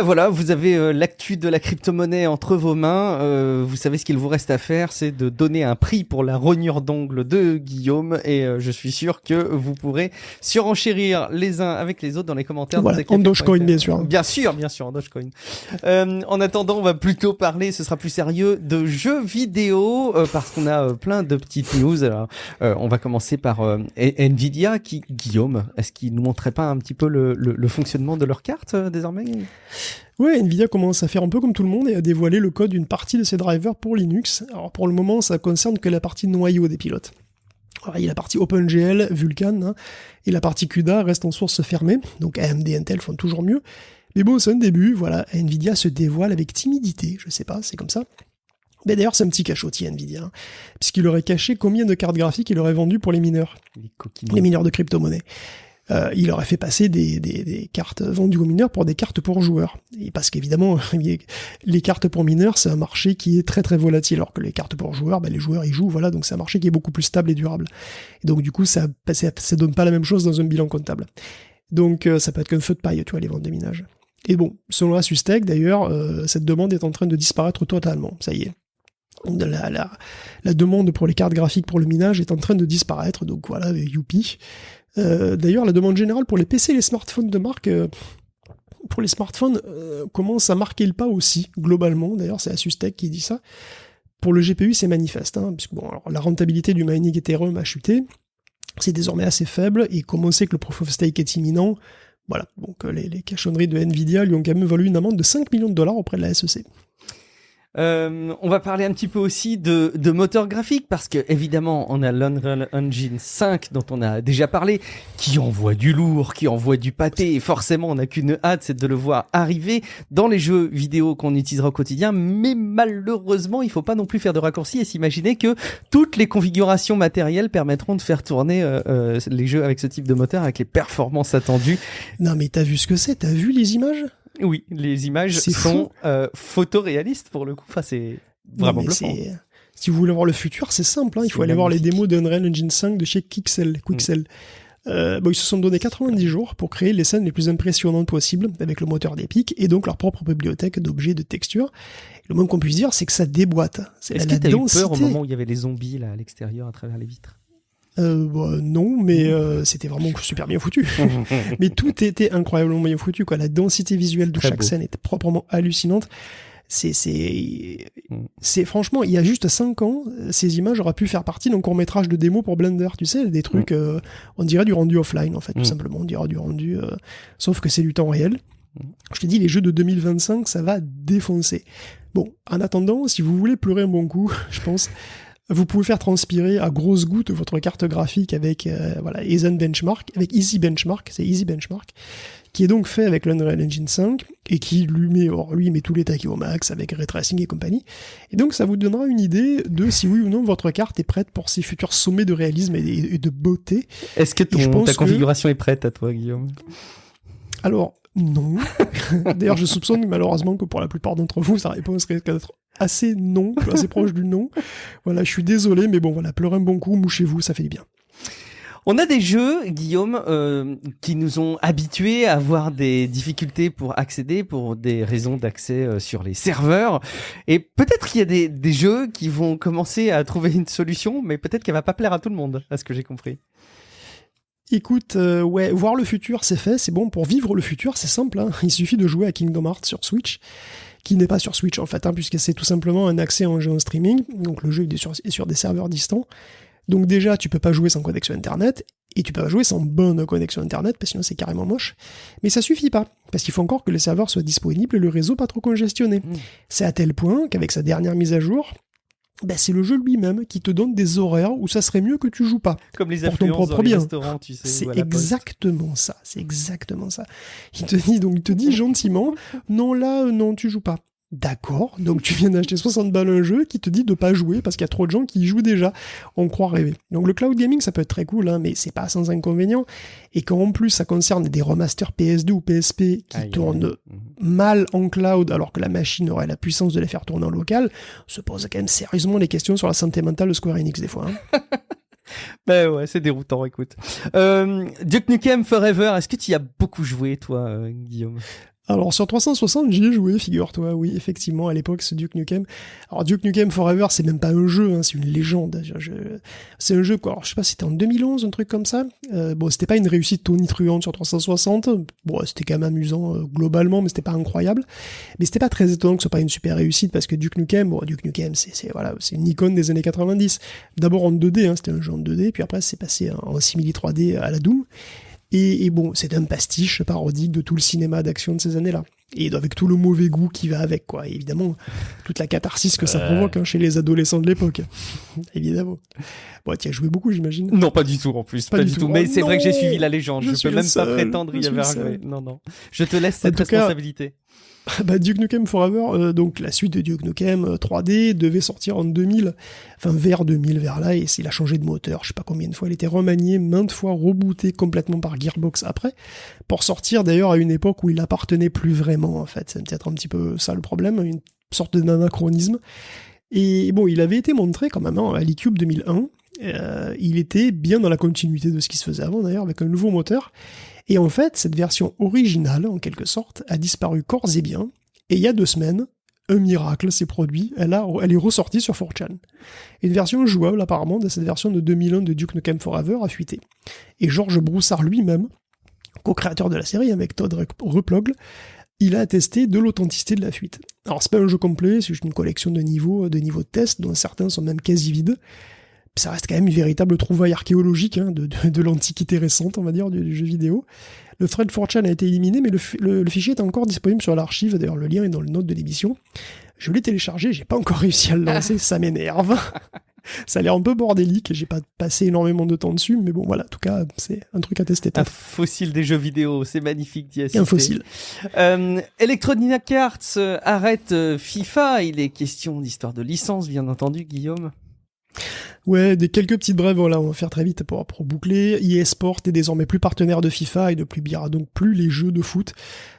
Voilà, vous avez l'actu de la crypto-monnaie entre vos mains. Vous savez ce qu'il vous reste à faire, c'est de donner un prix pour la rognure d'ongle de Guillaume, et je suis sûr que vous pourrez surenchérir les uns avec les autres dans les commentaires. Voilà, en Dogecoin bien sûr. Bien sûr, en Dogecoin. En attendant, on va plutôt parler, ce sera plus sérieux, de jeux vidéo, parce qu'on a plein de petites news. Alors, on va commencer par Nvidia, Guillaume, est-ce qu'il nous montrait pas un petit peu le fonctionnement de leur carte désormais? Ouais, Nvidia commence à faire un peu comme tout le monde et à dévoiler le code d'une partie de ses drivers pour Linux. Alors pour le moment, ça concerne que la partie noyau des pilotes. Alors, il y a la partie OpenGL, Vulkan, et la partie CUDA reste en source fermée, donc AMD et Intel font toujours mieux. Mais bon, c'est un début, voilà, Nvidia se dévoile avec timidité, je sais pas, c'est comme ça. Mais d'ailleurs, c'est un petit cachotier, Nvidia, puisqu'il aurait caché combien de cartes graphiques il aurait vendues pour les mineurs. Les mineurs de crypto-monnaie. Il aurait fait passer des cartes vendues aux mineurs pour des cartes pour joueurs. Et parce qu'évidemment, les cartes pour mineurs, c'est un marché qui est très très volatile, alors que les cartes pour joueurs, les joueurs y jouent, voilà, donc c'est un marché qui est beaucoup plus stable et durable. Et donc du coup, ça donne pas la même chose dans un bilan comptable. Donc ça peut être qu'un feu de paille, tu vois, les ventes de minage. Et bon, selon AsusTech, d'ailleurs, cette demande est en train de disparaître totalement, ça y est. La demande pour les cartes graphiques pour le minage est en train de disparaître, donc voilà, youpi. D'ailleurs, la demande générale pour les PC et les smartphones de marque, pour les smartphones, commence à marquer le pas aussi, globalement. D'ailleurs, c'est AsusTech qui dit ça. Pour le GPU, c'est manifeste, puisque alors, la rentabilité du mining Ethereum a chuté, c'est désormais assez faible, et comme on sait que le Proof of Stake est imminent, voilà, donc les cachetonneries de Nvidia lui ont quand même valu une amende de $5 millions auprès de la SEC. On va parler un petit peu aussi de moteur graphique parce que évidemment on a l'Unreal Engine 5 dont on a déjà parlé, qui envoie du lourd, qui envoie du pâté et forcément on n'a qu'une hâte, c'est de le voir arriver dans les jeux vidéo qu'on utilisera au quotidien. Mais malheureusement il faut pas non plus faire de raccourcis et s'imaginer que toutes les configurations matérielles permettront de faire tourner les jeux avec ce type de moteur avec les performances attendues. Non mais t'as vu ce que c'est? T'as vu les images? Oui, les images sont photoréalistes pour le coup. Enfin, c'est vraiment bluffant. Si vous voulez voir le futur, c'est simple. Il faut aller voir les démos d'Unreal Engine 5 de chez Quixel. Ils se sont donné 90 jours pour créer les scènes les plus impressionnantes possibles avec le moteur d'Epic et donc leur propre bibliothèque d'objets de textures. Le moins qu'on puisse dire, c'est que ça déboîte. Est-ce que t'as eu peur au moment où il y avait les zombies là, à l'extérieur à travers les vitres? Non, mais c'était vraiment super bien foutu. Mais tout était incroyablement bien foutu, quoi. La densité visuelle de chaque scène était proprement hallucinante. C'est franchement, il y a juste 5 ans, ces images auraient pu faire partie d'un court-métrage de démo pour Blender, tu sais, des trucs, on dirait du rendu offline, en fait, tout simplement, on dirait du rendu, sauf que c'est du temps réel. Je te dis, les jeux de 2025, ça va défoncer. Bon, en attendant, si vous voulez pleurer un bon coup, je pense, vous pouvez faire transpirer à grosses gouttes votre carte graphique avec Easy Benchmark, c'est Easy Benchmark, qui est donc fait avec l'Unreal Engine 5 et qui lui met tous les taquets au max avec ray tracing et compagnie. Et donc ça vous donnera une idée de si oui ou non votre carte est prête pour ces futurs sommets de réalisme et de beauté. Est-ce que ta configuration est prête à toi, Guillaume? Alors, non. D'ailleurs, je soupçonne malheureusement que pour la plupart d'entre vous, sa réponse risque d'être assez non, assez proche du non. Voilà, je suis désolé, mais bon, voilà, pleurez un bon coup, mouchez-vous, ça fait du bien. On a des jeux, Guillaume, qui nous ont habitués à avoir des difficultés pour accéder, pour des raisons d'accès sur les serveurs. Et peut-être qu'il y a des jeux qui vont commencer à trouver une solution, mais peut-être qu'elle va pas plaire à tout le monde, à ce que j'ai compris. Écoute, voir le futur, c'est fait, c'est bon. Pour vivre le futur, c'est simple, hein. Il suffit de jouer à Kingdom Hearts sur Switch, qui n'est pas sur Switch en fait, puisque c'est tout simplement un accès en jeu en streaming. Donc le jeu est sur des serveurs distants. Donc déjà, tu peux pas jouer sans connexion internet, et tu peux pas jouer sans bonne connexion internet, parce que sinon c'est carrément moche. Mais ça suffit pas, parce qu'il faut encore que les serveurs soient disponibles et le réseau pas trop congestionné. C'est à tel point qu'avec sa dernière mise à jour, c'est le jeu lui-même qui te donne des horaires où ça serait mieux que tu joues pas. Comme les influences dans les restaurants, tu sais. C'est exactement ça, Il te dit gentiment, non là, non, tu joues pas. D'accord, donc tu viens d'acheter 60 balles un jeu qui te dit de pas jouer parce qu'il y a trop de gens qui y jouent déjà. On croit rêver. Donc le cloud gaming, ça peut être très cool, mais c'est pas sans inconvénient. Et quand en plus ça concerne des remasters PS2 ou PSP qui tournent mal en cloud alors que la machine aurait la puissance de les faire tourner en local, on se pose quand même sérieusement des questions sur la santé mentale de Square Enix des fois. Ben ouais, c'est déroutant, écoute. Duke Nukem Forever, est-ce que tu y as beaucoup joué, toi, Guillaume? Alors sur 360, j'y ai joué, figure-toi, oui, effectivement, à l'époque, ce Duke Nukem. Alors Duke Nukem Forever, c'est même pas un jeu, c'est une légende. C'est un jeu, quoi. Alors, je sais pas si c'était en 2011, un truc comme ça. C'était pas une réussite tonitruante sur 360. Bon, c'était quand même amusant globalement, mais c'était pas incroyable. Mais c'était pas très étonnant que ce soit pas une super réussite, parce que Duke Nukem, c'est une icône des années 90. D'abord en 2D, c'était un jeu en 2D, puis après c'est passé en simili 3D à la Doom. Et bon, c'est un pastiche parodique de tout le cinéma d'action de ces années-là. Et avec tout le mauvais goût qui va avec, quoi. Et évidemment, toute la catharsis que ça provoque chez les adolescents de l'époque. Évidemment. Bon, tu as joué beaucoup, j'imagine. Non, pas du tout, en plus. Pas du tout. Mais c'est vrai que j'ai suivi la légende. Je peux même pas prétendre y avoir joué. Non. Je te laisse cette responsabilité. Duke Nukem Forever, donc la suite de Duke Nukem 3D devait sortir en 2000, vers 2000, vers là, et il a changé de moteur, je sais pas combien de fois, elle était remaniée, maintes fois rebootée complètement par Gearbox après, pour sortir d'ailleurs à une époque où il appartenait plus vraiment, en fait, c'est peut-être un petit peu ça le problème, une sorte d'anachronisme, et bon, il avait été montré quand même à l'eCube 2001, il était bien dans la continuité de ce qui se faisait avant d'ailleurs, avec un nouveau moteur. Et en fait, cette version originale, en quelque sorte, a disparu corps et biens, et il y a 2 semaines, un miracle s'est produit, elle est ressortie sur 4chan. Une version jouable, apparemment, de cette version de 2001 de Duke Nukem Forever a fuité. Et Georges Broussard lui-même, co-créateur de la série avec Todd Replogle, il a attesté de l'authenticité de la fuite. Alors c'est pas un jeu complet, c'est juste une collection de niveaux de test, dont certains sont même quasi vides. Ça reste quand même une véritable trouvaille archéologique de l'antiquité récente, on va dire, du jeu vidéo. Le thread 4chan a été éliminé, mais le fichier est encore disponible sur l'archive, d'ailleurs le lien est dans le note de l'émission. Je l'ai téléchargé, j'ai pas encore réussi à le lancer, ça m'énerve. Ça a l'air un peu bordélique, j'ai pas passé énormément de temps dessus, mais bon voilà, en tout cas, c'est un truc à tester. Un fossile des jeux vidéo, c'est magnifique d'y assister. Un fossile. Electronic Arts arrête FIFA, il est question d'histoire de licence, bien entendu, Guillaume. Ouais, quelques petites brèves, voilà, on va faire très vite pour boucler. EA Sport est désormais plus partenaire de FIFA et ne publiera donc plus les jeux de foot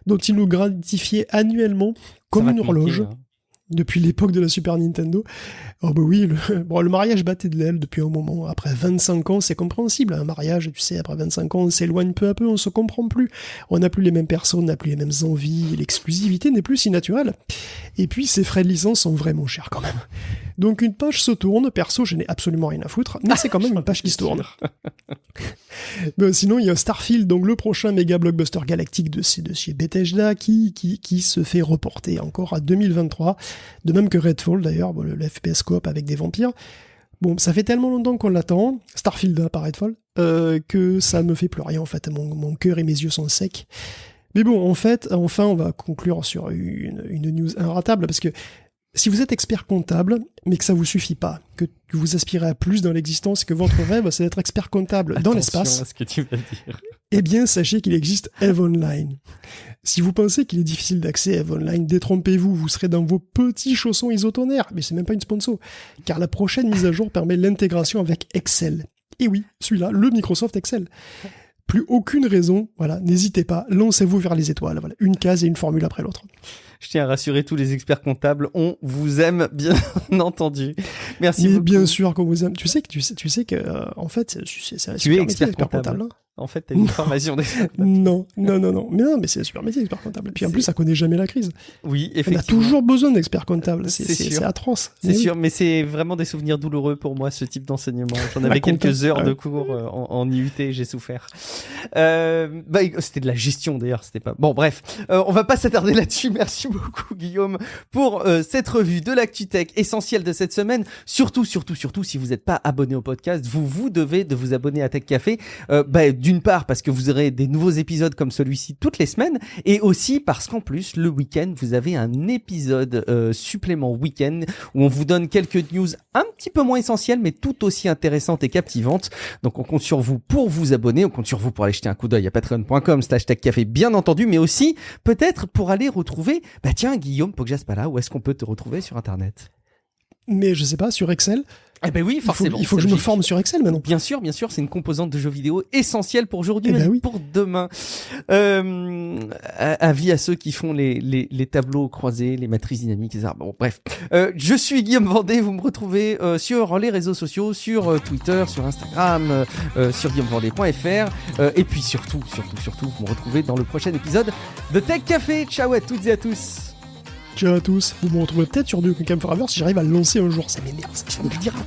dont il nous gratifiait annuellement comme une horloge. Manquer, hein. Depuis l'époque de la Super Nintendo. Oh bah oui, le mariage battait de l'aile depuis un moment. Après 25 ans, c'est compréhensible. Un mariage, tu sais, après 25 ans, on s'éloigne peu à peu, on se comprend plus. On n'a plus les mêmes personnes, on n'a plus les mêmes envies, l'exclusivité n'est plus si naturelle. Et puis, ces frais de licence sont vraiment chers quand même. Donc une page se tourne, perso, je n'ai absolument rien à foutre, mais c'est quand même une page qui se tourne. Sinon, il y a Starfield, donc le prochain méga blockbuster galactique de chez Bethesda, qui se fait reporter encore à 2023, de même que Redfall d'ailleurs, le FPS coop avec des vampires. Bon, ça fait tellement longtemps qu'on l'attend, Starfield pas Redfall, que ça me fait plus rien en fait, mon cœur et mes yeux sont secs. Mais bon, en fait, enfin, on va conclure sur une news inratable, parce que si vous êtes expert comptable, mais que ça vous suffit pas, que vous aspirez à plus dans l'existence, que votre rêve, c'est d'être expert comptable dans l'espace, à ce que tu vas dire. eh bien, sachez qu'il existe EVE Online. Si vous pensez qu'il est difficile d'accès à EVE Online, détrompez-vous, vous serez dans vos petits chaussons isotonaires, mais c'est même pas une sponsor, car la prochaine mise à jour permet l'intégration avec Excel. Et oui, celui-là, le Microsoft Excel. Plus aucune raison, voilà, n'hésitez pas, lancez-vous vers les étoiles, voilà, une case et une formule après l'autre. Je tiens à rassurer tous les experts comptables, on vous aime bien entendu. Merci beaucoup. Bien sûr qu'on vous aime. Tu sais que en fait, c'est un tu es super expert comptable. hein. En fait, t'as une formation d'expert. Non. Mais c'est un super métier, expert comptable. Puis en plus, ça connaît jamais la crise. Oui, On effectivement. a toujours besoin d'experts comptables. C'est C'est atroce. C'est sûr, mais c'est vraiment des souvenirs douloureux pour moi, ce type d'enseignement. J'en avais quelques heures de cours en IUT, j'ai souffert. C'était de la gestion d'ailleurs, c'était pas... Bon, bref, on va pas s'attarder là-dessus. Merci beaucoup, Guillaume, pour cette revue de l'ActuTech essentielle de cette semaine. Surtout, si vous n'êtes pas abonné au podcast, vous devez de vous abonner à Tech Café. D'une part, parce que vous aurez des nouveaux épisodes comme celui-ci toutes les semaines, et aussi parce qu'en plus, le week-end, vous avez un épisode supplément week-end où on vous donne quelques news un petit peu moins essentielles, mais tout aussi intéressantes et captivantes. Donc, on compte sur vous pour vous abonner, on compte sur vous pour aller jeter un coup d'œil à patreon.com/techcafé, bien entendu, mais aussi peut-être pour aller retrouver, Guillaume Poggiaspala, où est-ce qu'on peut te retrouver sur Internet ? Mais je sais pas, sur Excel. Eh ben oui, forcément. Il faut que je me forme sur Excel maintenant. Bien sûr, c'est une composante de jeux vidéo essentielle pour aujourd'hui, oui. pour demain. Avis à ceux qui font les tableaux croisés, les matrices dynamiques, etc. Bon, bref. Je suis Guillaume Vendée, vous me retrouvez sur les réseaux sociaux, sur Twitter, sur Instagram, sur guillaumevendée.fr. Et puis surtout, vous me retrouvez dans le prochain épisode de Tech Café. Ciao à toutes et à tous. Ciao à tous. Vous me retrouvez peut-être sur Duke Nukem Forever si j'arrive à le lancer un jour. Ça m'énerve, tu me le diras.